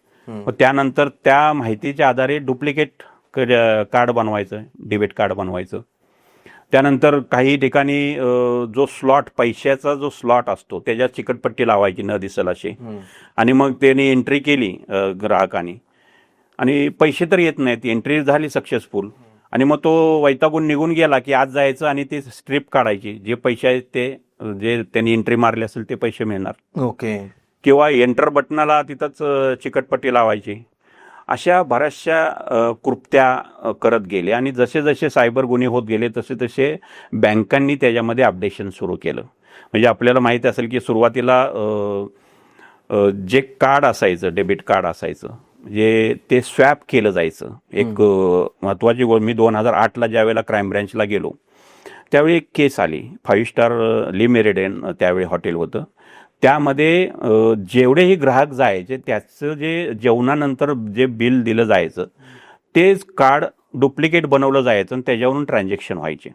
त्यानंतर त्या माहितीच्या आधारे डुप्लिकेट कार्ड बनवायचं, डेबिट कार्ड बनवायचं. त्यानंतर काही ठिकाणी जो स्लॉट, पैशाचा जो स्लॉट असतो त्याच्यात चिकटपट्टी लावायची न दिसेल अशी. आणि मग त्याने एंट्री केली ग्राहकाने आणि पैसे तर येत नाहीत, एंट्री झाली सक्सेसफुल. आणि मग तो वैतागून निघून गेला की आज जायचं आणि ती स्ट्रिप काढायची, जे पैसे आहेत ते जे त्यांनी एंट्री मारली असेल ते पैसे मिळणार. ओके. किंवा एंटर बटनाला तिथंच चिकटपट्टी लावायची. अशा बऱ्याचशा कृत्या करत गेले आणि जसे जसे सायबर गुन्हे होत गेले तसे तसे बँकांनी त्याच्यामध्ये अपडेशन सुरू केलं. म्हणजे आपल्याला माहिती असेल की सुरुवातीला जे कार्ड असायचं, डेबिट कार्ड असायचं, म्हणजे ते स्वॅप केलं जायचं. एक महत्त्वाची गोष्ट, मी 2008ला ज्यावेळेला क्राईम ब्रँचला गेलो त्यावेळी एक केस आली. 5 स्टार ली मेरिडियन त्यावेळी हॉटेल होतं. त्यामध्ये जेवढेही ग्राहक जायचे त्याचं जे जेवणानंतर जे बिल दिलं जायचं तेच कार्ड डुप्लिकेट बनवलं जायचं आणि त्याच्यावरून ट्रान्झॅक्शन व्हायचे.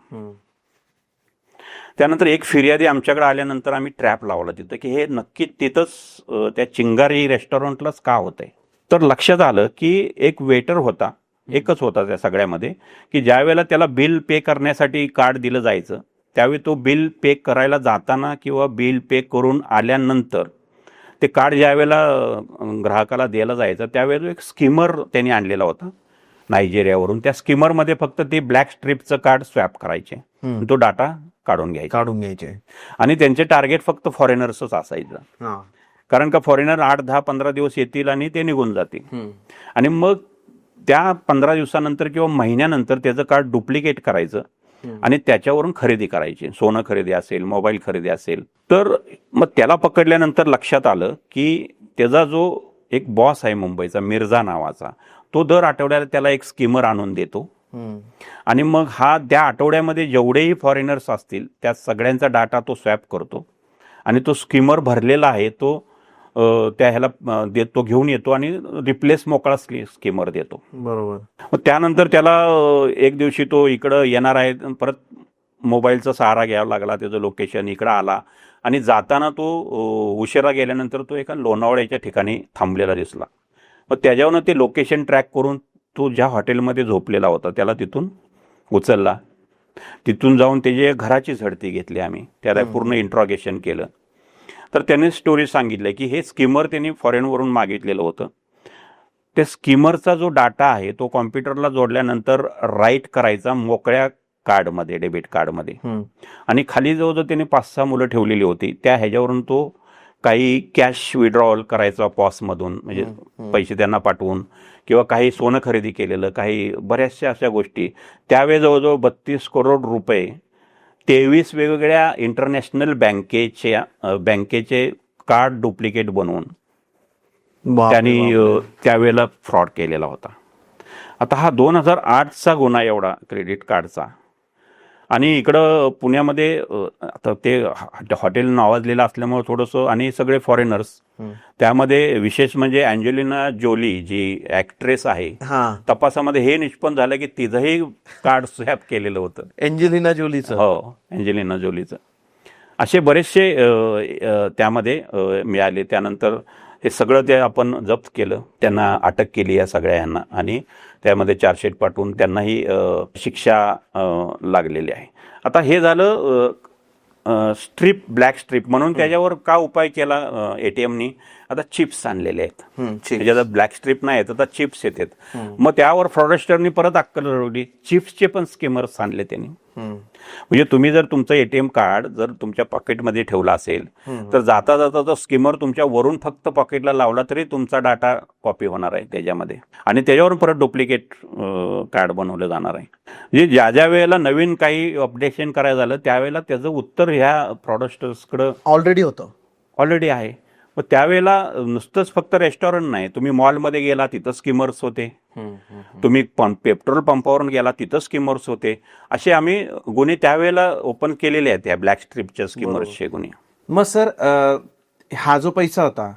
त्यानंतर एक फिर्यादी आमच्याकडे आल्यानंतर आम्ही ट्रॅप लावला तिथं की हे नक्की तिथंच त्या चिंगारी रेस्टॉरंटलाच का होतंय. तर लक्षात आलं की एक वेटर होता, एकच होता त्या सगळ्यामध्ये, की ज्या वेळेला त्याला बिल पे करण्यासाठी कार्ड दिलं जायचं त्यावेळी तो बिल पे करायला जाताना किंवा बिल पे करून आल्यानंतर ते कार्ड ज्या वेळेला ग्राहकाला द्यायला जायचं त्यावेळेला एक स्कीमर त्यांनी आणलेला होता नायजेरियावरून. त्या स्कीमरमध्ये फक्त ते ब्लॅक स्ट्रिपचं कार्ड स्वॅप करायचे, तो डाटा काढून घ्यायचे आणि त्यांचे टार्गेट फक्त फॉरेनर्सच असायचं. कारण का फॉरेनर 8, 10, 15 दिवस येतील आणि ते निघून जातील आणि मग त्या 15 दिवसानंतर किंवा महिन्यानंतर त्याचं कार्ड डुप्लिकेट करायचं आणि त्याच्यावरून खरेदी करायची. सोनं खरेदी असेल, मोबाईल खरेदी असेल. तर मग त्याला पकडल्यानंतर लक्षात आलं की त्याचा जो एक बॉस आहे मुंबईचा, मिर्झा नावाचा, तो दर आठवड्याला त्याला एक स्कीमर आणून देतो आणि मग हा त्या आठवड्यामध्ये जेवढेही फॉरेनर्स असतील त्या सगळ्यांचा डाटा तो स्वॅप करतो आणि तो स्कीमर भरलेला आहे तो त्या ह्याला देतो, घेऊन येतो आणि रिप्लेस मोकळा स्कीमर देतो. बरोबर. मग त्यानंतर त्याला एक दिवशी तो इकडं येणार आहे, परत मोबाईलचा सहारा घ्यावा लागला, त्याचं लोकेशन इकडं आला आणि जाताना तो उशिरा गेल्यानंतर तो एका लोणावळ्याच्या ठिकाणी थांबलेला दिसला. मग त्याच्यावरनं ते लोकेशन ट्रॅक करून तो ज्या हॉटेलमध्ये झोपलेला होता त्याला तिथून उचलला. तिथून जाऊन त्याची घराची झडती घेतली आम्ही, त्याला पूर्ण इंट्रॉगेशन केलं. तर त्याने स्टोरी सांगितलं की हे स्कीमर त्यांनी फॉरेनवरून मागितलेलं होतं. त्या स्कीमरचा जो डाटा आहे तो कॉम्प्युटरला जोडल्यानंतर राईट करायचा मोकळ्या कार्डमध्ये, डेबिट कार्डमध्ये, आणि खाली जवळजवळ त्याने 5-6 मुलं ठेवलेली होती. त्या ह्याच्यावरून तो काही कॅश विड्रॉवल करायचा पॉसमधून, म्हणजे पैसे त्यांना पाठवून, किंवा काही सोनं खरेदी केलेलं, काही बऱ्याचशा अशा गोष्टी. त्यावेळी जवळजवळ 32 करोड रुपये 23 वेगवेगळ्या इंटरनॅशनल बँकेचे कार्ड डुप्लिकेट बनवून त्यांनी त्यावेळेला फ्रॉड केलेला होता. आता हा 2008चा गुन्हा एवढा क्रेडिट कार्डचा. आणि इकडं पुण्यामध्ये आता ते हॉटेल नावाजलेलं असल्यामुळे थोडंसं, आणि सगळे फॉरेनर्स, त्यामध्ये विशेष म्हणजे अँजेलिना जोली जी ऍक्ट्रेस आहे, तपासामध्ये हे निष्पन्न झालं की तिचंही कार्ड स्वॅप केलेलं होतं. एंजेलिना जोलीचं? हो, एंजेलिना जोलीचं. असे बरेचसे त्यामध्ये मिळाले. त्यानंतर हे सगळं ते आपण जप्त केलं, त्यांना अटक केली या सगळ्यांना, आणि त्यामध्ये चार्जशीट पाठवून त्यांनाही शिक्षा लागलेली आहे. आता हे झालं स्ट्रीप, ब्लॅक स्ट्रीप म्हणून. त्याच्यावर का उपाय केला एटीएमनी? आता चिप्स आणलेले आहेत, त्याच्यात ब्लॅक स्ट्रीप नाही आहेत, आता चिप्स येतात. मग त्यावर फ्रॉडस्टरनी परत अक्कल लढवली, चिप्सचे पण स्कीमर्स आणले त्यांनी. म्हणजे तुम्ही जर तुमचं एटीएम कार्ड जर तुमच्या पॉकेटमध्ये ठेवला असेल तर जाता जाता तो स्कीमर तुमच्या वरून फक्त पॉकेटला लावला तरी तुमचा डाटा कॉपी होणार आहे त्याच्यामध्ये, आणि त्याच्यावरून परत डुप्लिकेट कार्ड बनवलं जाणार आहे. म्हणजे ज्या ज्या वेळेला नवीन काही अपडेशन करायचं झालं त्यावेळेला त्याचं उत्तर ह्या फ्रॉडस्टर्सकडं ऑलरेडी आहे. मग त्यावेळेला नुसतंच फक्त रेस्टॉरंट नाही, तुम्ही मॉलमध्ये गेला तिथं स्कीमर्स होते, तुम्ही पेट्रोल पंपावरून गेला तिथं स्कीमर्स होते. असे आम्ही गुन्हे त्यावेळेला ओपन केलेले आहेत, या ब्लॅक स्ट्रीपच्या स्कीमर्सचे गुन्हे. मग सर, हा जो पैसा होता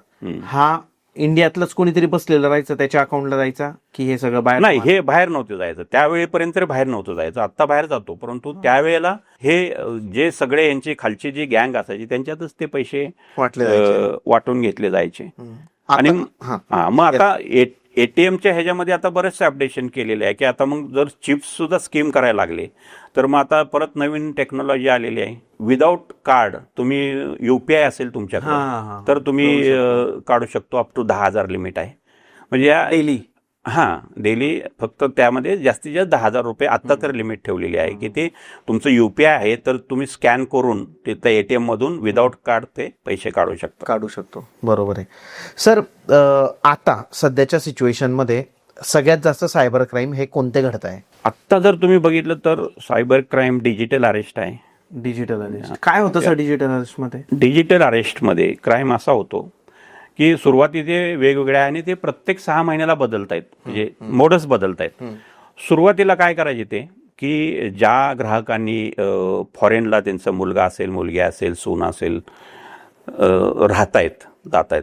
हा इंडियातलंच कोणीतरी बसलेलं राहायचं, त्याच्या अकाउंटला जायचा की हे सगळं बाहेर? नाही, हे बाहेर नव्हतं जायचं त्यावेळेपर्यंत, बाहेर नव्हतं जायचं. आता बाहेर जातो, परंतु त्यावेळेला हे जे सगळे यांची खालची जी गँग असायची त्यांच्यातच ते पैसे वाटून घेतले जायचे. आणि मग आता एटीएमच्या ह्याच्यामध्ये आता बरेचसे अपडेशन केलेले आहे की आता मग जर चिप्स सुद्धा स्कीम करायला लागले तर मग आता परत नवीन टेक्नॉलॉजी आलेली आहे. विदाऊट कार्ड तुम्ही UPI असेल तुमच्याकडे तर तुम्ही काढू शकतो. अप टू 10,000 लिमिट आहे. म्हणजे डेली? डेली फक्त त्यामध्ये जास्तीत जास्त 10,000 रुपये आता तर लिमिट ठेवलेली आहे की ते तुमचं UPI आहे तर तुम्ही स्कॅन करून तिथं ATM मधून विदाऊट कार्ड ते पैसे काढू शकतो. बरोबर आहे. सर, आता सध्याच्या सिच्युएशनमध्ये सगळ्यात जास्त सायबर क्राईम हे कोणते घडत आहे? आत्ता जर तुम्ही बघितलं तर सायबर क्राईम डिजिटल अरेस्ट आहे. डिजिटल अरेस्ट काय होतं सर डिजिटल अरेस्ट मध्ये? डिजिटल अरेस्टमध्ये क्राईम असा होतो की सुरुवातीचे वेगवेगळे आहे आणि ते प्रत्येक 6 महिन्याला बदलतायत, म्हणजे मोडच बदलतायत. सुरुवातीला काय करायचे ते की ज्या ग्राहकांनी फॉरेनला त्यांचा मुलगा असेल, मुलगी असेल, सून असेल राहतायत जात आहेत,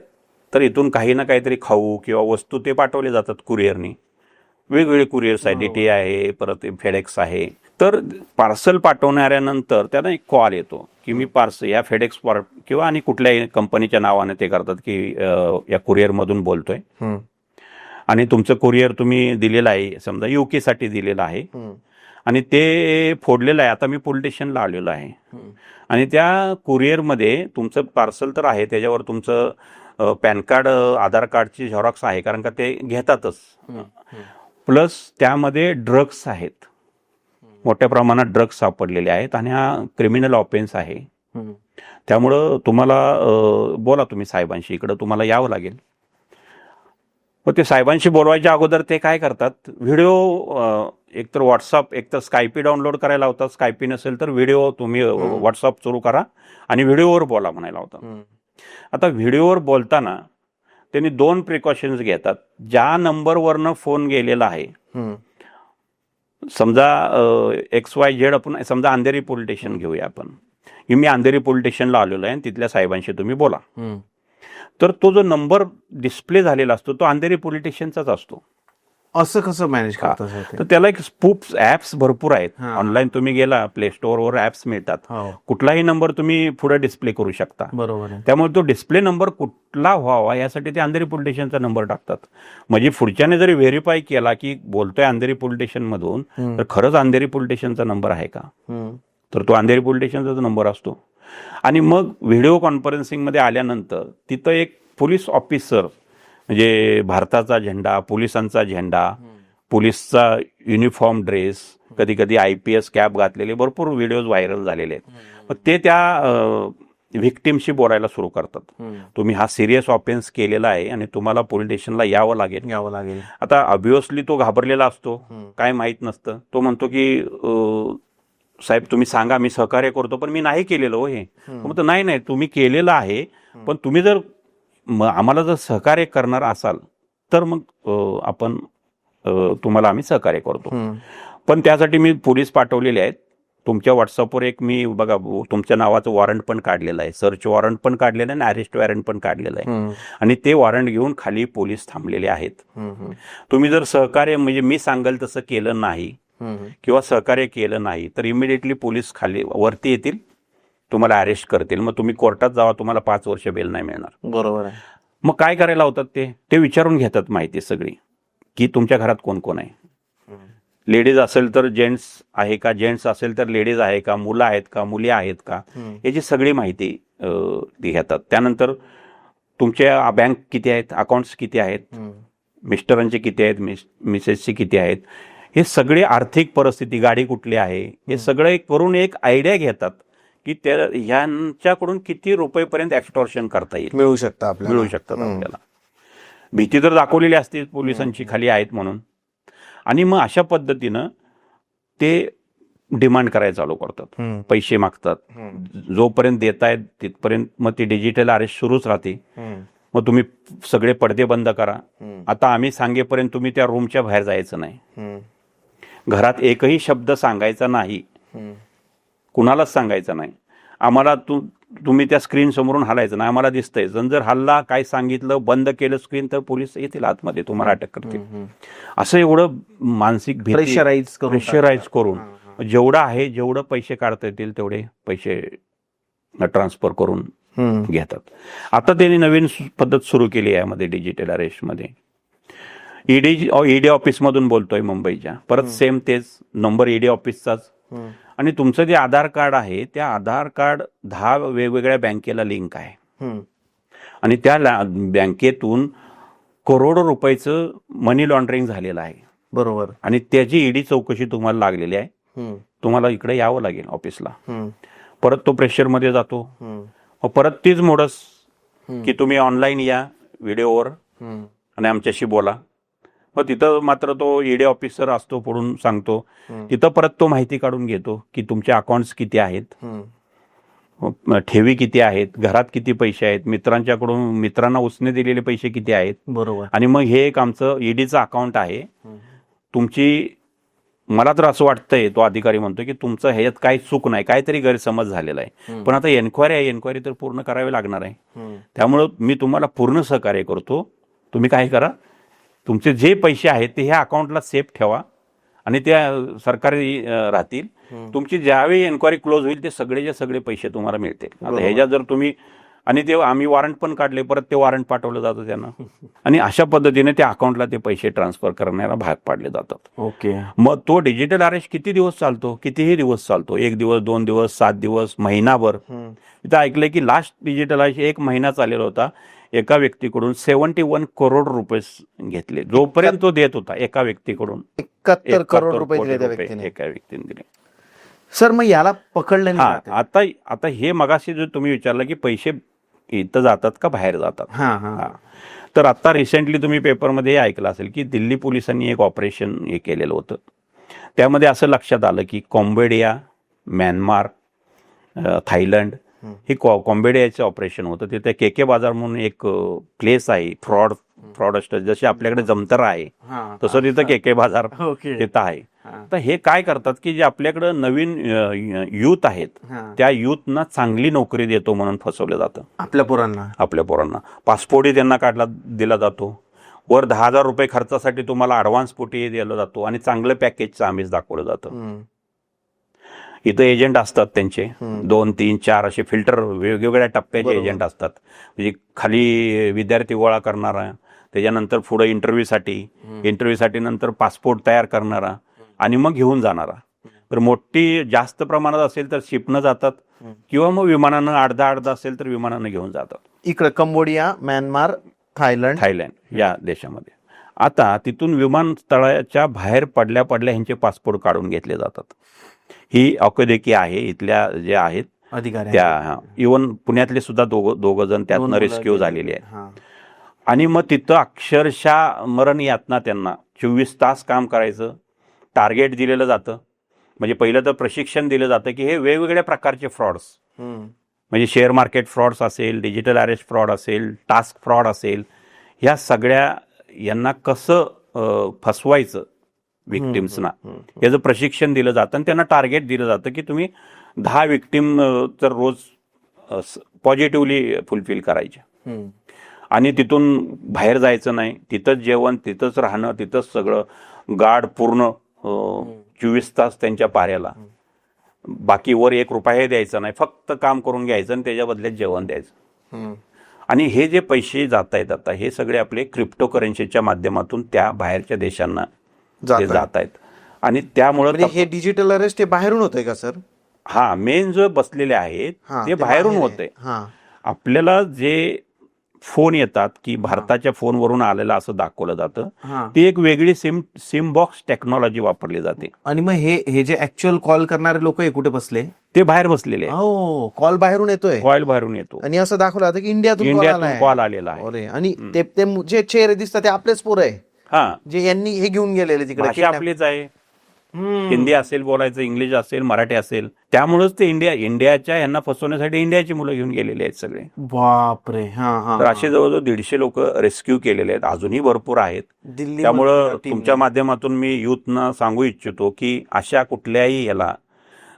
तर इथून काही ना काहीतरी खाऊ किंवा वस्तू ते पाठवले जातात कुरिअरनी. वेगवेगळे कुरिअर्स आहे, DT आहे, परत फेडेक्स आहे. तर पार्सल पाठवणाऱ्यानंतर त्यांना एक कॉल येतो की मी पार्सल या फेडेक्स किंवा आणि कुठल्याही कंपनीच्या नावाने ते करतात की या कुरिअरमधून बोलतोय आणि तुमचं कुरिअर तुम्ही दिलेलं आहे, समजा UK साठी दिलेलं आहे आणि ते फोडलेलं आहे. आता मी पोलीस स्टेशनला आलेलो आहे आणि त्या कुरिअरमध्ये तुमचं पार्सल तर आहे, त्याच्यावर तुमचं पॅन कार्ड, आधार कार्डची झेरॉक्स आहे, कारण का ते घेतातच. प्लस त्यामध्ये ड्रग्स आहेत, मोठ्या प्रमाणात ड्रग्स सापडलेले आहेत आणि हा क्रिमिनल ऑफेन्स आहे. त्यामुळं तुम्हाला बोला तुम्ही साहेबांशी, इकडं तुम्हाला यावं लागेल. मग ते साहेबांशी बोलवायच्या अगोदर ते काय करतात, व्हिडिओ एकतर व्हॉट्सअप एकतर स्कायपी डाउनलोड करायला होतात, स्कायपी नसेल तर व्हिडिओ तुम्ही व्हॉट्सअप सुरू करा आणि व्हिडिओवर बोला म्हणायला होता. आता व्हिडिओवर बोलताना त्यांनी 2 प्रिकॉशन्स घेतात. ज्या नंबरवरनं फोन गेलेला आहे, समजा XYZ, आपण समजा अंधेरी पोलीस स्टेशन घेऊया आपण, की मी अंधेरी पोलीस स्टेशनला आलेलो आहे आणि तिथल्या साहेबांशी तुम्ही बोला, तर तो जो नंबर डिस्प्ले झालेला असतो तो अंधेरी पोलीस स्टेशनचाच असतो. असं कसं मॅनेज करता? तर त्याला एक स्पूप ऍप्स भरपूर आहेत ऑनलाईन. तुम्ही गेला प्ले स्टोअरवर ऍप्स मिळतात, कुठलाही नंबर तुम्ही पुढे डिस्प्ले करू शकता. बरोबर आहे. त्यामुळे तो डिस्प्ले नंबर कुठला व्हावा यासाठी ते अंधेरी पोलीस स्टेशनचा नंबर टाकतात. म्हणजे पुढच्याने जरी व्हेरीफाय केला की बोलतोय अंधेरी पोलीस स्टेशन मधून, तर खरंच अंधेरी पोलीस स्टेशनचा नंबर आहे का, तर तो अंधेरी पोलीस स्टेशनचा नंबर असतो. आणि मग व्हिडिओ कॉन्फरन्सिंगमध्ये आल्यानंतर तिथं एक पोलीस ऑफिसर, म्हणजे भारताचा झेंडा, पोलिसांचा झेंडा, पोलिसचा युनिफॉर्म ड्रेस, कधी कधी IPS कॅप घातलेले भरपूर व्हिडिओज व्हायरल झालेले आहेत. मग ते त्या व्हिक्टिमशी बोलायला सुरू करतात, तुम्ही हा सिरियस ऑफेन्स केलेला आहे आणि तुम्हाला पोलीस स्टेशनला यावं लागेल. आता ऑब्व्हियसली तो घाबरलेला असतो, काय माहीत नसतं. तो म्हणतो की साहेब तुम्ही सांगा, मी सहकार्य करतो, पण मी नाही केलेलं हो हे. म्हणतो नाही तुम्ही केलेलं आहे, पण तुम्ही जर आम्हाला जर सहकार्य करणार असाल तर मग आपण तुम्हाला आम्ही सहकार्य करतो. पण त्यासाठी मी पोलीस पाठवलेले आहेत. तुमच्या व्हॉट्सअपवर एक मी बघा तुमच्या नावाचं वॉरंट पण काढलेलं आहे, सर्च वॉरंट पण काढलेलं आहे आणि अरेस्ट वॉरंट पण काढलेलं आहे आणि ते वॉरंट घेऊन खाली पोलीस थांबलेले आहेत. तुम्ही जर सहकार्य म्हणजे मी सांगेल तसं केलं नाही किंवा सहकार्य केलं नाही तर इमिडिएटली पोलीस खाली वरती येतील, तुम्हाला अरेस्ट करतील. मग तुम्ही कोर्टात जावा, तुम्हाला 5 वर्ष बेल नाही मिळणार. बरोबर आहे. मग काय करायला होतात ते विचारून घेतात माहिती सगळी, की तुमच्या घरात कोण कोण आहे. लेडीज असेल तर जेंट्स आहे का, जेंट्स असेल तर लेडीज आहे का, मुलं आहेत का, मुली आहेत का, याची सगळी माहिती ती घेतात. त्यानंतर तुमच्या बँक किती आहेत, अकाउंट्स किती आहेत, मिस्टरांचे किती आहेत, मिसेसचे किती आहेत, हे सगळे आर्थिक परिस्थिती, गाडी कुठली आहे, हे सगळं करून एक आयडिया घेतात की ह्यांच्याकडून किती रुपयेपर्यंत एक्स्टॉर्शन करता येईल, मिळू शकतात आपल्याला. भीती तर दाखवलेली असते पोलिसांची खाली आहेत म्हणून. आणि मग अशा पद्धतीनं ते डिमांड करायला चालू करतात, पैसे मागतात. जोपर्यंत देतायत तिथपर्यंत मग ती डिजिटल अरेस्ट सुरूच राहते. मग तुम्ही सगळे पडदे बंद करा, आता आम्ही सांगेपर्यंत तुम्ही त्या रूमच्या बाहेर जायचं नाही, घरात एकही शब्द सांगायचा नाही, कुणालाच सांगायचं नाही. आम्हाला तुम्ही त्या स्क्रीन समोरून हलायचं नाही, आम्हाला दिसतंय. जर हल्ला काय सांगितलं, बंद केलं स्क्रीन, तर पोलीस येतील आतमध्ये, तुम्हाला अटक करतील. असं एवढं मानसिक प्रेशराईज करून जेवढं आहे, जेवढं पैसे काढता येतील तेवढे पैसे ट्रान्सफर करून घेतात. आता त्यांनी नवीन पद्धत सुरू केली आहे यामध्ये डिजिटल अरेस्टमध्ये. ईडी ऑफिसमधून बोलतोय मुंबईच्या, परत सेम तेच नंबर ईडी ऑफिसचाच. आणि तुमचं जे आधार कार्ड आहे त्या आधार कार्ड 10 वेगवेगळ्या बँकेला लिंक आहे आणि त्या बँकेतून करोडो रुपयाचं मनी लॉन्ड्रिंग झालेलं आहे. बरोबर. आणि त्याची ईडी चौकशी तुम्हाला लागलेली आहे, तुम्हाला इकडे यावं लागेल ऑफिसला. परत तो प्रेशरमध्ये जातो, परत तीच मोडस की तुम्ही ऑनलाईन या व्हिडिओवर आणि आमच्याशी बोला. मग तिथं मात्र तो ईडी ऑफिसर असतो, पुढून सांगतो. तिथं परत तो माहिती काढून घेतो की तुमचे अकाउंट्स किती आहेत, ठेवी किती आहेत, घरात किती पैसे आहेत, मित्रांना उसने दिलेले पैसे किती आहेत. बरोबर. आणि मग हे एक आमचं ईडीचं अकाउंट आहे. तुमची, मला तर असं वाटतंय, तो अधिकारी म्हणतो की तुमचं ह्याच्यात काही चूक नाही, काहीतरी गैरसमज झालेला आहे, पण आता एन्क्वायरी आहे, एन्क्वायरी तर पूर्ण करावी लागणार आहे. त्यामुळं मी तुम्हाला पूर्ण सहकार्य करतो. तुम्ही काय करा, तुमचे जे पैसे आहेत ते ह्या अकाउंटला सेफ ठेवा आणि त्या सरकारी राहतील. तुमची ज्यावेळी एन्क्वायरी क्लोज होईल ते सगळेचे सगळे पैसे तुम्हाला मिळतील. आता ह्याच्यात जर तुम्ही, आणि ते आम्ही वॉरंट पण काढले, परत ते वॉरंट पाठवलं जातं त्यांना, आणि अशा पद्धतीने त्या अकाउंटला ते पैसे ट्रान्सफर करण्याला भाग पाडले जातात. ओके. मग तो डिजिटल अरेस्ट किती दिवस चालतो, कितीही दिवस चालतो, 1 दिवस, 2 दिवस, 7 दिवस, महिनाभर. इथं ऐकलंय की लास्ट डिजिटल अरेस्ट 1 महिना चाललेला होता. एका व्यक्तीकडून 71 करोड रुपये घेतले, जोपर्यंत तो देत होता. एका व्यक्तीकडून 71 करोड रुपये दिले त्या व्यक्तीने. एका व्यक्तीने दिले. सर मग याला पकडलं नाही. आता हे मगाशी जो तुम्ही विचारलं की पैसे इथं जातात का बाहेर जातात, तर आता रिसेंटली तुम्ही पेपरमध्ये ऐकलं असेल की दिल्ली पोलिसांनी एक ऑपरेशन हे केलेलं होतं. त्यामध्ये असं लक्षात आलं की कॉम्बोडिया, म्यानमार, थायलंड हे कॉम्बोडियाचं ऑपरेशन होतं. तिथे के बाजार म्हणून एक प्लेस आहे, फ्रॉड असतं. जसे आपल्याकडे जमतारा आहे तसं तिथं के बाजार तिथं आहे. तर हे काय करतात की जे आपल्याकडे नवीन युथ आहेत त्या युथना चांगली नोकरी देतो म्हणून फसवलं जातं. आपल्या पोरांना पासपोर्टही त्यांना दिला जातो. वर 10,000 रुपये खर्चासाठी तुम्हाला ऍडव्हान्स पोटी दिला जातो आणि चांगलं पॅकेजचं आमिष दाखवलं जातं. इथं एजंट असतात त्यांचे 2, 3, 4 असे फिल्टर, वेगवेगळ्या टप्प्याचे एजंट असतात. म्हणजे खाली विद्यार्थी गोळा करणारा, त्याच्यानंतर पुढे इंटरव्ह्यूसाठी नंतर पासपोर्ट तयार करणारा आणि मग घेऊन जाणारा. तर मोठी जास्त प्रमाणात असेल तर शिपनं जातात किंवा मग विमानानं, अर्धा असेल तर विमानानं घेऊन जातात. इकडे कंबोडिया, म्यानमार, थायलंड या देशामध्ये. आता तिथून विमानतळाच्या बाहेर पडल्या ह्यांचे पासपोर्ट काढून घेतले जातात. ही औषधेकी आहे इथल्या जे आहेत अधिकारी, त्या इव्हन पुण्यातले सुद्धा दोघं जण त्यातनं रेस्क्यू झालेले आहेत. आणि मग तिथं अक्षरशः मरण यातना त्यांना 24 तास काम करायचं, टार्गेट दिलेलं जातं. म्हणजे पहिलं तर प्रशिक्षण दिलं जातं की हे वेगवेगळ्या प्रकारचे फ्रॉड्स, म्हणजे शेअर मार्केट फ्रॉड्स असेल, डिजिटल अरेस्ट फ्रॉड असेल, टास्क फ्रॉड असेल, ह्या सगळ्या यांना कसं फसवायचं विक्टिम्सना याचं प्रशिक्षण दिलं जातं. आणि त्यांना टार्गेट दिलं जातं की तुम्ही 10 विक्टिम तर रोज पॉझिटिव्हली फुलफिल करायचे आणि तिथून बाहेर जायचं नाही. तिथंच जेवण, तिथंच राहणं, तिथंच सगळं, गार्ड पूर्ण 24 तास त्यांच्या पाऱ्याला. बाकी वर 1 रुपया द्यायचा नाही, फक्त काम करून घ्यायचं आणि त्याच्या बदल्यात जेवण द्यायचं. आणि हे जे पैसे जात आहेत आता हे सगळे आपले क्रिप्टो करन्सीच्या माध्यमातून त्या बाहेरच्या देशांना जात आहेत. आणि त्यामुळे हे डिजिटल अरेस्ट हे बाहेरून होतंय का सर? मेन जो बसलेले आहेत ते बाहेरून होते. आपल्याला जे फोन येतात की भारताच्या फोनवरून आलेला असं दाखवलं जातं, ती एक वेगळी सिम बॉक्स टेक्नॉलॉजी वापरली जाते. आणि मग हे जे ऍक्च्युअल कॉल करणारे लोक हे कुठे बसले? ते बाहेर बसलेले. कॉल बाहेरून येतो आणि असं दाखवलं जातं की इंडियातून कॉल आलेला आहे. आणि ते जे चेहरे दिसतात ते आपलेच पोरं आहे, जे यांनी हे घेऊन गेलेले तिकडे. आपलीच आहे. हिंदी असेल बोलायचं, इंग्लिश असेल, मराठी असेल. त्यामुळेच ते इंडियाच्या यांना फसवण्यासाठी इंडियाची मुलं घेऊन गेलेली आहेत सगळे. बापरे. तर असे जवळजवळ 150 लोक रेस्क्यू केलेले आहेत, अजूनही भरपूर आहेत. त्यामुळं तुमच्या माध्यमातून मी युथना सांगू इच्छितो की अशा कुठल्याही याला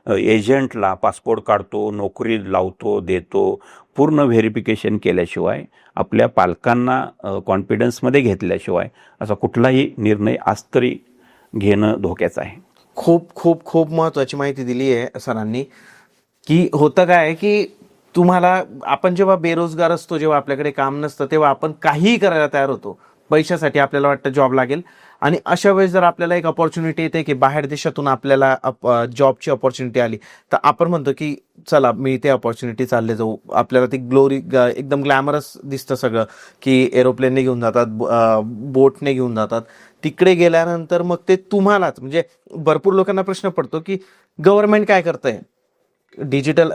एजंटला पासपोर्ट काढतो, नोकरी लावतो, देतो, पूर्ण व्हेरिफिकेशन केल्याशिवाय, आपल्या पालकांना कॉन्फिडन्समध्ये घेतल्याशिवाय असा कुठलाही निर्णय आज तरी घेणं धोक्याचं आहे. खूप खूप खूप महत्वाची माहिती दिली आहे सरांनी. की होतं काय की तुम्हाला, आपण जेव्हा बेरोजगार असतो, जेव्हा आपल्याकडे काम नसतं, तेव्हा आपण काहीही करायला तयार होतो पैशासाठी. आपल्याला वाटतं जॉब लागेल, आणि अशा वेळेस जर आपल्याला एक अपॉर्च्युनिटी येते की बाहेर देशातून आपल्याला जॉबची अपॉर्च्युनिटी आली, तर आपण म्हणतो की चला मी ते अपॉर्च्युनिटी चालले जाऊ. आपल्याला ती ग्लोरी, एकदम ग्लॅमरस दिसतं सगळं, की एरोप्लेनने घेऊन जातात, बोटने घेऊन जातात. तिकडे गेल्यानंतर मग ते तुम्हालाच, म्हणजे भरपूर लोकांना प्रश्न पडतो की गव्हर्नमेंट काय करतंय, डिजिटल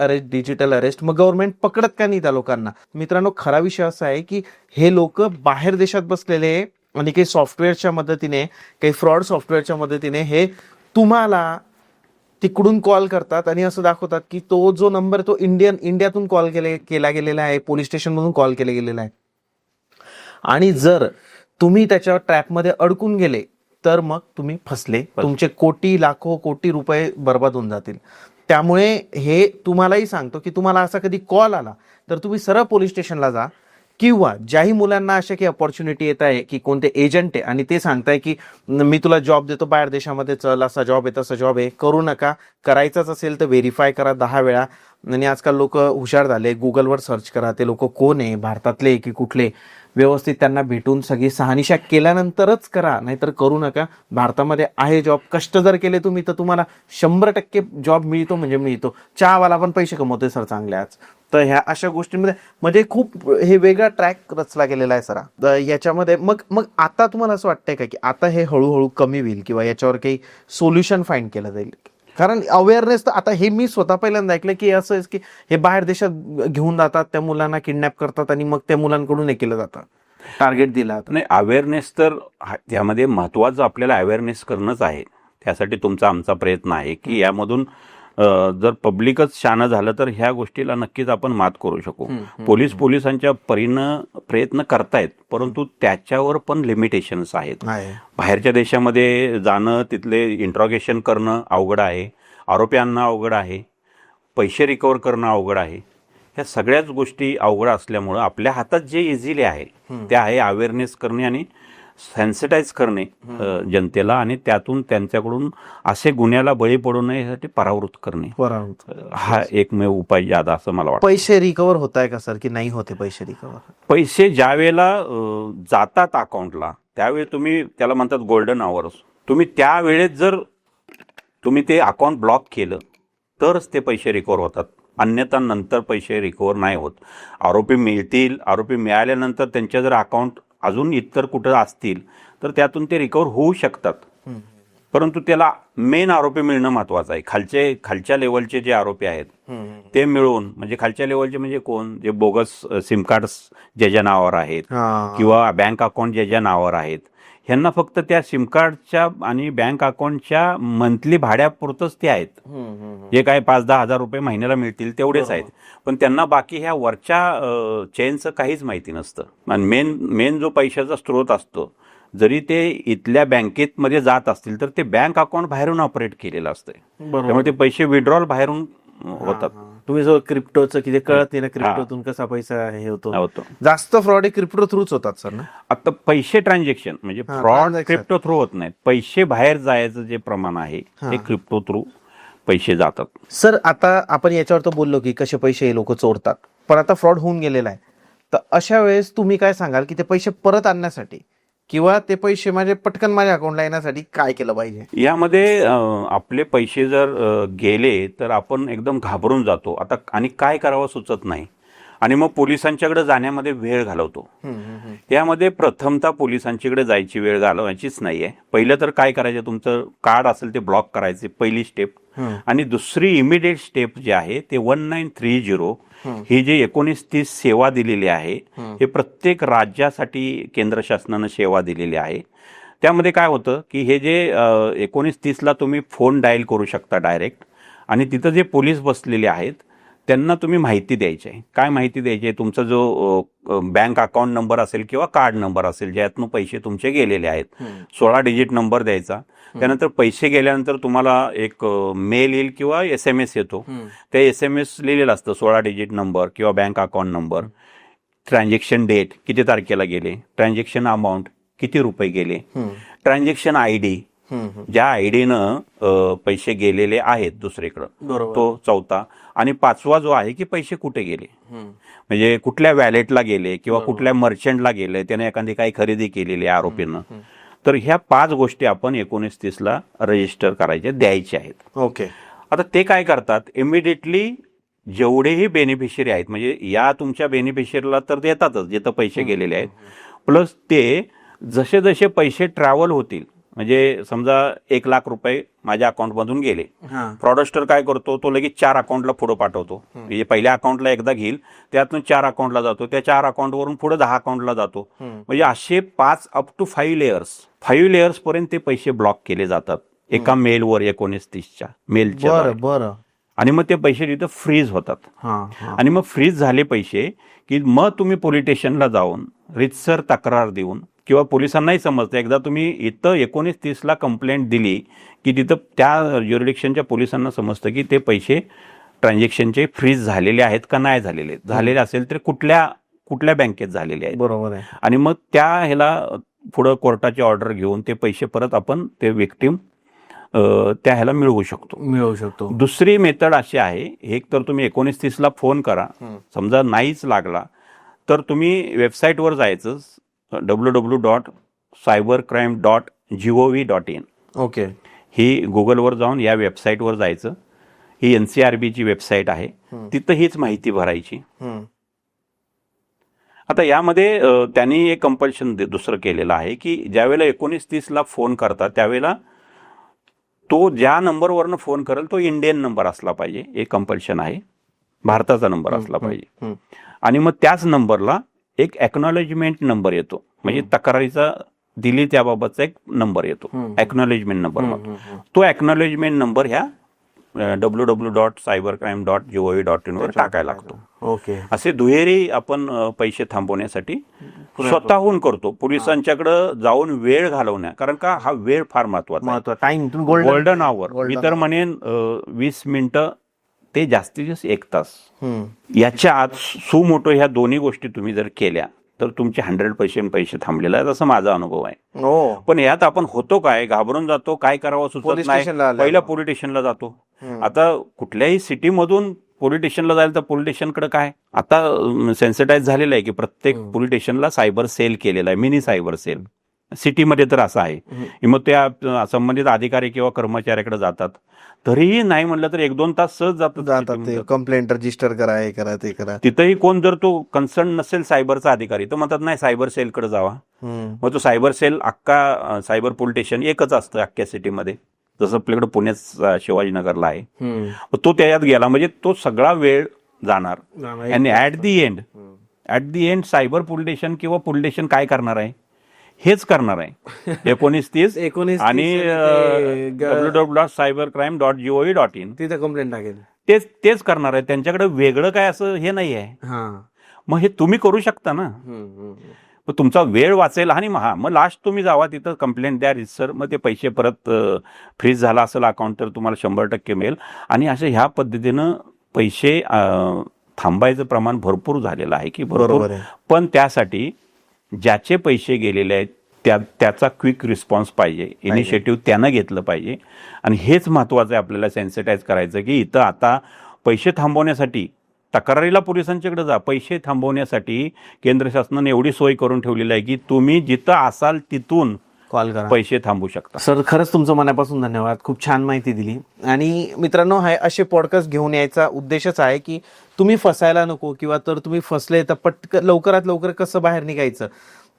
अरेस्ट, मग गव्हर्नमेंट पकडत का नाही त्या लोकांना? मित्रांनो, खरा विषय असा आहे की हे लोक बाहेर देशात बसलेले आणि काही सॉफ्टवेअरच्या मदतीने, काही फ्रॉड सॉफ्टवेअरच्या मदतीने हे तुम्हाला तिकडून कॉल करतात आणि असं दाखवतात की तो जो नंबर तो इंडियातून कॉल केला गेलेला आहे, पोलीस स्टेशनमधून कॉल केला गेलेला आहे. आणि जर तुम्ही त्याच्या ट्रॅपमध्ये अडकून गेले तर मग तुम्ही फसले, तुमचे कोटी लाखो कोटी रुपये बर्बाद होऊन जातील. त्यामुळे हे तुम्हालाही सांगतो की तुम्हाला असा कधी कॉल आला तर तुम्ही सरळ पोलीस स्टेशनला जा, किंवा ज्याही मुलांना अशा काही अपॉर्च्युनिटी येत आहे की कोणते एजंट आहे आणि ते सांगताय की मी तुला जॉब देतो बाहेर देशामध्ये, चल असा जॉब आहे तसा जॉब आहे, करू नका. करायचाच असेल तर व्हेरीफाय करा 10 वेळा. आणि आजकाल लोक हुशार झाले, गुगलवर सर्च करा ते लोक कोण आहे, भारतातले की कुठले, व्यवस्थित त्यांना भेटून सगळी शहानिशा केल्यानंतरच करा, नाहीतर करू नका. भारतामध्ये आहे जॉब, कष्ट जर केले तुम्ही तर तुम्हाला 100% जॉब मिळतो म्हणजे मिळतो. चहावाला पण पैसे कमवतोय सर चांगले आज. तर ह्या अशा गोष्टींमध्ये म्हणजे खूप हे वेगळा ट्रॅक रचला गेलेला आहे सर. तर याच्यामध्ये मग आता तुम्हाला असं वाटतंय का की आता हे हळूहळू कमी होईल किंवा याच्यावर काही सोल्युशन फाइंड केलं जाईल? कारण अवेअरनेस तर आता हे मी स्वतः पहिल्यांदा ऐकलं की असं आहे की हे बाहेर देशात घेऊन जातात, त्या मुलांना किडनॅप करतात आणि मग त्या मुलांकडून हे केलं जातं, टार्गेट दिला. नाही, अवेअरनेस तर त्यामध्ये महत्वाचं आपल्याला अवेअरनेस करणंच आहे. त्यासाठी तुमचा आमचा प्रयत्न आहे की यामधून जर पब्लिकच शाणं झालं तर ह्या गोष्टीला नक्कीच आपण मात करू शकू. पोलिसांच्या परीनं प्रयत्न करतायत, परंतु त्याच्यावर पण लिमिटेशन्स आहेत. बाहेरच्या देशामध्ये जाणं, तिथले इंट्रॉगेशन करणं अवघड आहे, आरोपी आणणं अवघड आहे, पैसे रिकवर करणं अवघड आहे. ह्या सगळ्याच गोष्टी अवघड असल्यामुळं आपल्या हातात जे इझिली आहे ते आहे अवेअरनेस करणे आणि सेन्सिटाईज करणे जनतेला, आणि त्यातून त्यांच्याकडून असे गुन्ह्याला बळी पडू नये यासाठी परावृत्त करणे. हा एकमेव उपाय ज्यादा असं मला वाटतं. पैसे रिकवर होत आहे का सर की नाही होते पैसे रिकवर? पैसे ज्या वेळेला जातात अकाउंटला त्यावेळी तुम्ही त्याला म्हणतात गोल्डन आवर्स. तुम्ही त्यावेळेत जर तुम्ही ते अकाउंट ब्लॉक केलं तरच ते पैसे रिकवर होतात, अन्यथा नंतर पैसे रिकवर नाही होत. आरोपी मिळतील, आरोपी मिळाल्यानंतर त्यांच्या जर अकाउंट अजून इतर कुठं असतील तर त्यातून ते रिकवर होऊ शकतात, परंतु त्याला मेन आरोपी मिळणं महत्वाचं आहे. खालच्या लेवलचे जे आरोपी आहेत ते मिळून, म्हणजे खालच्या लेवलचे म्हणजे कोण, जे बोगस सिम कार्ड ज्याच्या नावावर आहेत किंवा बँक अकाउंट ज्याच्या नावावर आहेत, ह्यांना फक्त त्या सिम कार्डच्या आणि बँक अकाउंटच्या मंथली भाड्यापुरतच ते आहेत. जे काय 5-10 हजार रुपये महिन्याला मिळतील तेवढेच आहेत, पण त्यांना बाकी ह्या वरच्या चेनचं काहीच माहिती नसतं. आणि मेन जो पैशाचा स्रोत असतो, जरी ते इथल्या बँकेमध्ये जात असतील तर ते बँक अकाउंट बाहेरून ऑपरेट केलेलं असतं, त्यामुळे ते पैसे विड्रॉल बाहेरून होतात. तुम्ही जो क्रिप्टोचं की कळत नाही ना, क्रिप्टोतून कसा पैसा हे होतो. जास्त फ्रॉड हे क्रिप्टो थ्रूच होतात सर ना. आता पैसे ट्रान्झॅक्शन म्हणजे फ्रॉड क्रिप्टो थ्रू होत नाहीत, पैसे बाहेर जायचं जे प्रमाण आहे ते क्रिप्टो थ्रू पैसे जातात. सर आता आपण याच्यावर तर बोललो की कसे पैसे हे लोक चोरतात, पण आता फ्रॉड होऊन गेलेला आहे, तर अशा वेळेस तुम्ही काय सांगाल की ते पैसे परत आणण्यासाठी किंवा ते पैसे पटकन माझ्या अकाउंटला येण्यासाठी काय केलं पाहिजे? यामध्ये आपले पैसे जर गेले तर आपण एकदम घाबरून जातो आता, आणि काय करावं सुचत नाही, आणि मग पोलिसांच्याकडे जाण्यामध्ये वेळ घालवतो. यामध्ये प्रथमतः पोलिसांच्याकडे जायची वेळ घालवायचीच नाहीये. पहिलं तर काय करायचं, तुमचं कार्ड असेल ते ब्लॉक करायचे, पहिली स्टेप. आणि दुसरी इमिडिएट स्टेप जी आहे ते 1930 ही जी 1930 सेवा दिलेली आहे, हे प्रत्येक राज्यासाठी केंद्र शासनानं सेवा दिलेली आहे. त्यामध्ये काय होतं की हे जे 1930ला तुम्ही फोन डायल करू शकता डायरेक्ट, आणि तिथं जे पोलीस बसलेले आहेत त्यांना तुम्ही माहिती द्यायची आहे. काय माहिती द्यायची आहे? तुमचा जो बँक अकाउंट नंबर असेल किंवा कार्ड नंबर असेल ज्यातून पैसे तुमचे गेलेले आहेत, 16 डिजिट नंबर द्यायचा. त्यानंतर पैसे गेल्यानंतर तुम्हाला एक मेल येईल किंवा SMS येतो, त्या SMS लिहिलेलं असतं 16 डिजिट नंबर किंवा bank account number, transaction date किती तारखेला गेले, ट्रान्झॅक्शन अमाऊंट किती रुपये गेले, ट्रान्झॅक्शन ID ज्या आयडीनं पैसे गेलेले आहेत दुसरीकडं, तो चौथा. आणि पाचवा जो आहे की पैसे कुठे गेले, म्हणजे कुठल्या वॅलेटला गेले किंवा कुठल्या मर्चंटला गेले, त्याने एखादी काही खरेदी केलेली आहे आरोपीनं. तर ह्या 5 गोष्टी आपण 1930ला रजिस्टर करायच्या द्यायच्या आहेत. ओके. आता ते काय करतात, इमिडिएटली जेवढेही बेनिफिशियरी आहेत, म्हणजे या तुमच्या बेनिफिशियरीला तर देतातच जिथं पैसे गेलेले आहेत, प्लस ते जसे जसे पैसे ट्रॅव्हल होतील, म्हणजे समजा 1,00,000 रुपये माझ्या अकाउंटमधून गेले. फ्रॉडस्टर काय करतो, तो लगेच 4 अकाउंटला पुढे पाठवतो. म्हणजे पहिल्या अकाउंटला एकदा घेईल, त्यातून 4 अकाउंटला जातो, त्या 4 अकाउंटवरून पुढे 10 अकाउंटला जातो. म्हणजे असे 5 अप टू 5 लेयर्स पर्यंत ते पैसे ब्लॉक केले जातात एका मेलवर 1930च्या मेलच्या. बरं. आणि मग ते पैसे तिथं फ्रीज होतात. आणि मग फ्रीज झाले पैसे की मग तुम्ही पोलीस स्टेशनला जाऊन रितसर तक्रार देऊन किंवा पोलिसांनाही समजतं, एकदा तुम्ही इथं 1930ला कंप्लेंट दिली की तिथं त्या ज्युरिडिक्शनच्या पोलिसांना समजतं की ते पैसे ट्रान्झॅक्शनचे फ्रीज झालेले आहेत का नाही झालेले असेल तर कुठल्या बँकेत झालेले आहेत. बरोबर आहे. आणि मग त्या ह्याला पुढं कोर्टाची ऑर्डर घेऊन ते पैसे परत आपण ते विक्टीम त्या ह्याला मिळवू शकतो. दुसरी मेथड अशी आहे, एक तर तुम्ही 1930ला फोन करा, समजा नाहीच लागला तर तुम्ही वेबसाईटवर जायचं www.cybercrime.gov.in. ओके. ही गुगलवर जाऊन या वेबसाईटवर जायचं. ही NCRBची वेबसाईट आहे, तिथं हीच माहिती भरायची. आता यामध्ये त्यांनी एक कंपल्शन दुसरं केलेलं आहे की ज्यावेळेला 1930ला फोन करता त्यावेळेला तो ज्या नंबरवरनं फोन करेल तो इंडियन नंबर असला पाहिजे, एक कंपल्शन आहे, भारताचा नंबर असला पाहिजे. आणि मग त्याच नंबरला एक एक्नॉलेजमेंट नंबर येतो, म्हणजे तक्रारीचा दिली त्याबाबतचा एक नंबर येतो, एक्नॉलेजमेंट नंबर. तो एक्नॉलेजमेंट नंबर ह्या www.cybercrime.gov.in वर टाकायला लागतो. ओके. असे दुहेरी आपण पैसे थांबवण्यासाठी स्वतःहून करतो, पोलिसांच्याकडे जाऊन वेळ घालवण्या, कारण का हा वेळ फार महत्वाचा. टाइम गोल्डन आवर, मी तर म्हणेन 20 मिनिटं ते जास्तीत जास्त 1 तास. याच्या आत सुमोटो ह्या दोन्ही गोष्टी तुम्ही जर केल्या तर तुमचे 100% पैसे थांबलेले आहेत, असं माझा अनुभव आहे. पण यात आपण होतो काय, घाबरून जातो, काय करावं सुचत नाही, पहिल्या पोलीस स्टेशनला जातो. आता कुठल्याही सिटीमधून पोलीस स्टेशनला जायला तर पोलीस स्टेशनकडे काय आता सेन्सिटाईज झालेलं आहे की प्रत्येक पोलीस स्टेशनला सायबर सेल केलेला आहे, मिनी सायबर सेल. सिटीमध्ये तर असं आहे. मग त्या संबंधित अधिकारी किंवा कर्मचाऱ्याकडे जातात, तरीही नाही म्हणलं तर 1-2 तास सहज जातात. कंप्लेंट रजिस्टर करा, हे करा, ते करा. तिथंही कोण जर तो कन्सर्न नसेल सायबरचा अधिकारी तर म्हणतात नाही सायबर सेलकडे जावा. मग तो सायबर सेल अख्खा सायबर पोलीस स्टेशन एकच असतं अख्ख्या सिटीमध्ये, जसं आपल्याकडे पुण्यात शिवाजीनगरला आहे. तो त्याच्यात गेला म्हणजे तो सगळा वेळ जाणार. आणि at the end cyber police station किंवा पोलीस स्टेशन काय करणार आहे, हेच करणार आहे. 1930 आणि www.cybercrime.gov.in तिथे कंप्लेंट टाकेल, तेच करणार आहे. त्यांच्याकडे वेगळं काय असं हे नाही आहे. मग हे तुम्ही करू शकता ना, मग तुमचा वेळ वाचेल. आणि मग लास्ट तुम्ही जावा तिथं कंप्लेंट द्या रिसर, मग ते पैसे परत फ्रीज झाला असेल अकाउंट तर तुम्हाला 100% मिळेल. आणि असं ह्या पद्धतीनं पैसे थांबायचं प्रमाण भरपूर झालेलं आहे की भरपूर. पण त्यासाठी ज्याचे पैसे गेलेले आहेत त्याचा क्विक रिस्पॉन्स पाहिजे, इनिशिएटिव्ह त्यानं घेतलं पाहिजे. आणि हेच महत्वाचं आहे आपल्याला सेन्सिटाईज करायचं की इथं आता पैसे थांबवण्यासाठी तक्रारीला पोलिसांच्याकडे जा, पैसे थांबवण्यासाठी केंद्र शासनाने एवढी सोय करून ठेवलेली आहे की तुम्ही जिथं असाल तिथून कॉल करा, पैसे थांबवू शकता. सर खरंच तुमचं मनापासून धन्यवाद, खूप छान माहिती दिली. आणि मित्रांनो, हा असे पॉडकास्ट घेऊन यायचा उद्देशच आहे की तुम्ही फसायला नको, किंवा तर तुम्ही फसले तर लवकरात लवकर कसं बाहेर निघायचं,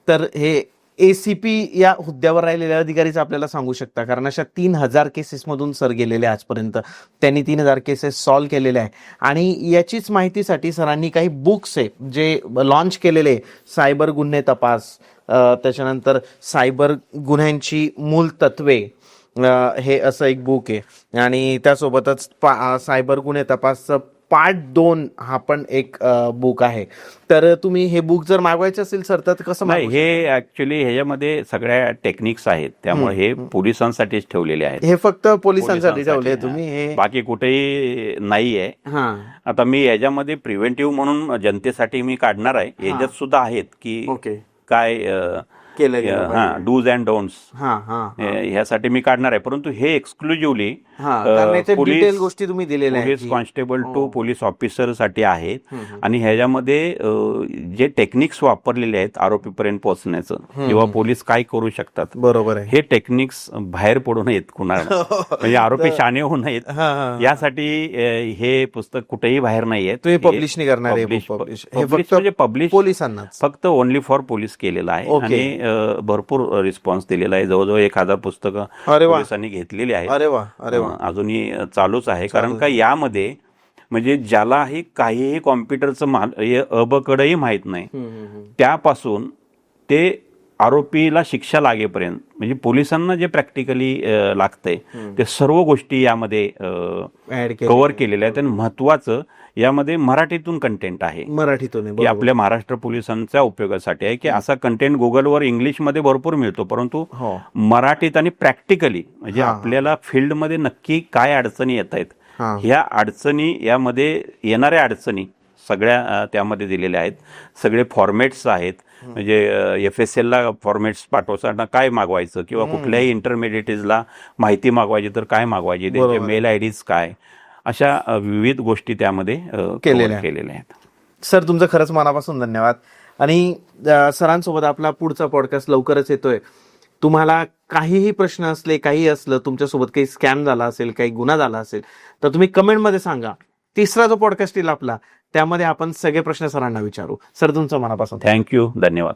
तर हे ACP या हुद्द्यावर राहिलेल्या अधिकारीच आपल्याला सांगू शकता. कारण अशा 3000 केसेसमधून सर गेलेले आजपर्यंत, त्यांनी 3000 केसेस सॉल्व्ह केलेले आहे. आणि याचीच माहितीसाठी सरांनी काही बुक्स आहे जे लॉन्च केलेले, सायबर गुन्हे तपास, त्याच्यानंतर सायबर गुन्ह्यांची मूल तत्वे, हे असं एक बुक आहे. आणि त्यासोबतच सायबर गुन्हे तपासचं पार्ट 2 हा पण एक बुक आहे. तर तुम्ही हे बुक जर मागवायचं असेल सर तर कसं? नाही, हे ऍक्च्युली ह्याच्यामध्ये सगळ्या टेक्निक्स आहेत, त्यामुळे हे पोलिसांसाठीच ठेवलेले आहेत. हे फक्त पोलिसांसाठी ठेवले तुम्ही, हे बाकी कुठेही नाहीये. आता मी याच्यामध्ये प्रिव्हेंटिव्ह म्हणून जनतेसाठी मी काढणार आहे. याच्यात सुद्धा आहेत की काय डूज अँड डोंट्स, ह्यासाठी मी काढणार आहे. परंतु हे एक्सक्लुझिव्हली गोष्टी तुम्ही दिलेल्या आहेत, police constable to police officer साठी आहेत. आणि ह्याच्यामध्ये जे टेक्निक्स वापरलेले आहेत आरोपीपर्यंत पोहोचण्याचं किंवा पोलीस काय करू शकतात, बरोबर आहे, हे टेक्निक्स बाहेर पडू नयेत कुणाला, म्हणजे आरोपी शाणे होऊ नयेत, यासाठी हे पुस्तक कुठेही बाहेर नाहीये. तुम्ही पब्लिश नाही करणार, पब्लिश पोलिसांना फक्त ओनली फॉर पोलीस केलेलं आहे. आणि भरपूर रिस्पॉन्स दिलेला आहे. जवळजवळ 1000 पुस्तकं अरे वा. पोलिसांनी घेतलेली आहेत. अरे वा, अरे वा. अजूनही चालूच आहे. कारण का यामध्ये म्हणजे ज्यालाही काहीही कॉम्प्युटरचं अबकडंही माहीत नाही, त्यापासून ते आरोपीला शिक्षा लागेपर्यंत म्हणजे पोलिसांना जे प्रॅक्टिकली लागतंय ते सर्व गोष्टी यामध्ये ऍड कव्हर केलेल्या आहेत. आणि महत्वाचं यामध्ये मराठीतून कंटेंट आहे, मराठीतून की आपल्या महाराष्ट्र पोलिसांच्या उपयोगासाठी आहे. की असा कंटेंट गुगलवर इंग्लिशमध्ये भरपूर मिळतो, परंतु हो. मराठीत आणि प्रॅक्टिकली म्हणजे आपल्याला फील्डमध्ये नक्की काय अडचणी येत आहेत, ह्या अडचणी, यामध्ये येणाऱ्या अडचणी सगळ्या त्यामध्ये दिलेल्या आहेत. सगळे फॉर्मॅट्स आहेत. म्हणजे FSL ला फॉर्मॅट्स पाठवताना काय मागवायचं, किंवा कुठल्याही इंटरमिडिएटीजला माहिती मागवायची तर काय मागवायची, त्यांचे मेल आयडीज काय, अशा विविध गोष्टी त्यामध्ये केलेल्या आहेत. सर, तुमचं खरंच मनापासून धन्यवाद. आणि सरांसोबत आपला पुढचा पॉडकास्ट लवकरच येतोय. तुम्हाला काहीही प्रश्न असले, काही असलं, तुमच्यासोबत काही स्कॅम झाला असेल, काही गुन्हा झाला असेल, तर तुम्ही कमेंटमध्ये सांगा. तिसरा जो पॉडकास्ट येईल आपला, त्यामध्ये आपण सगळे प्रश्न सरांना विचारू. सर, तुमचं मनापासून थँक्यू, धन्यवाद.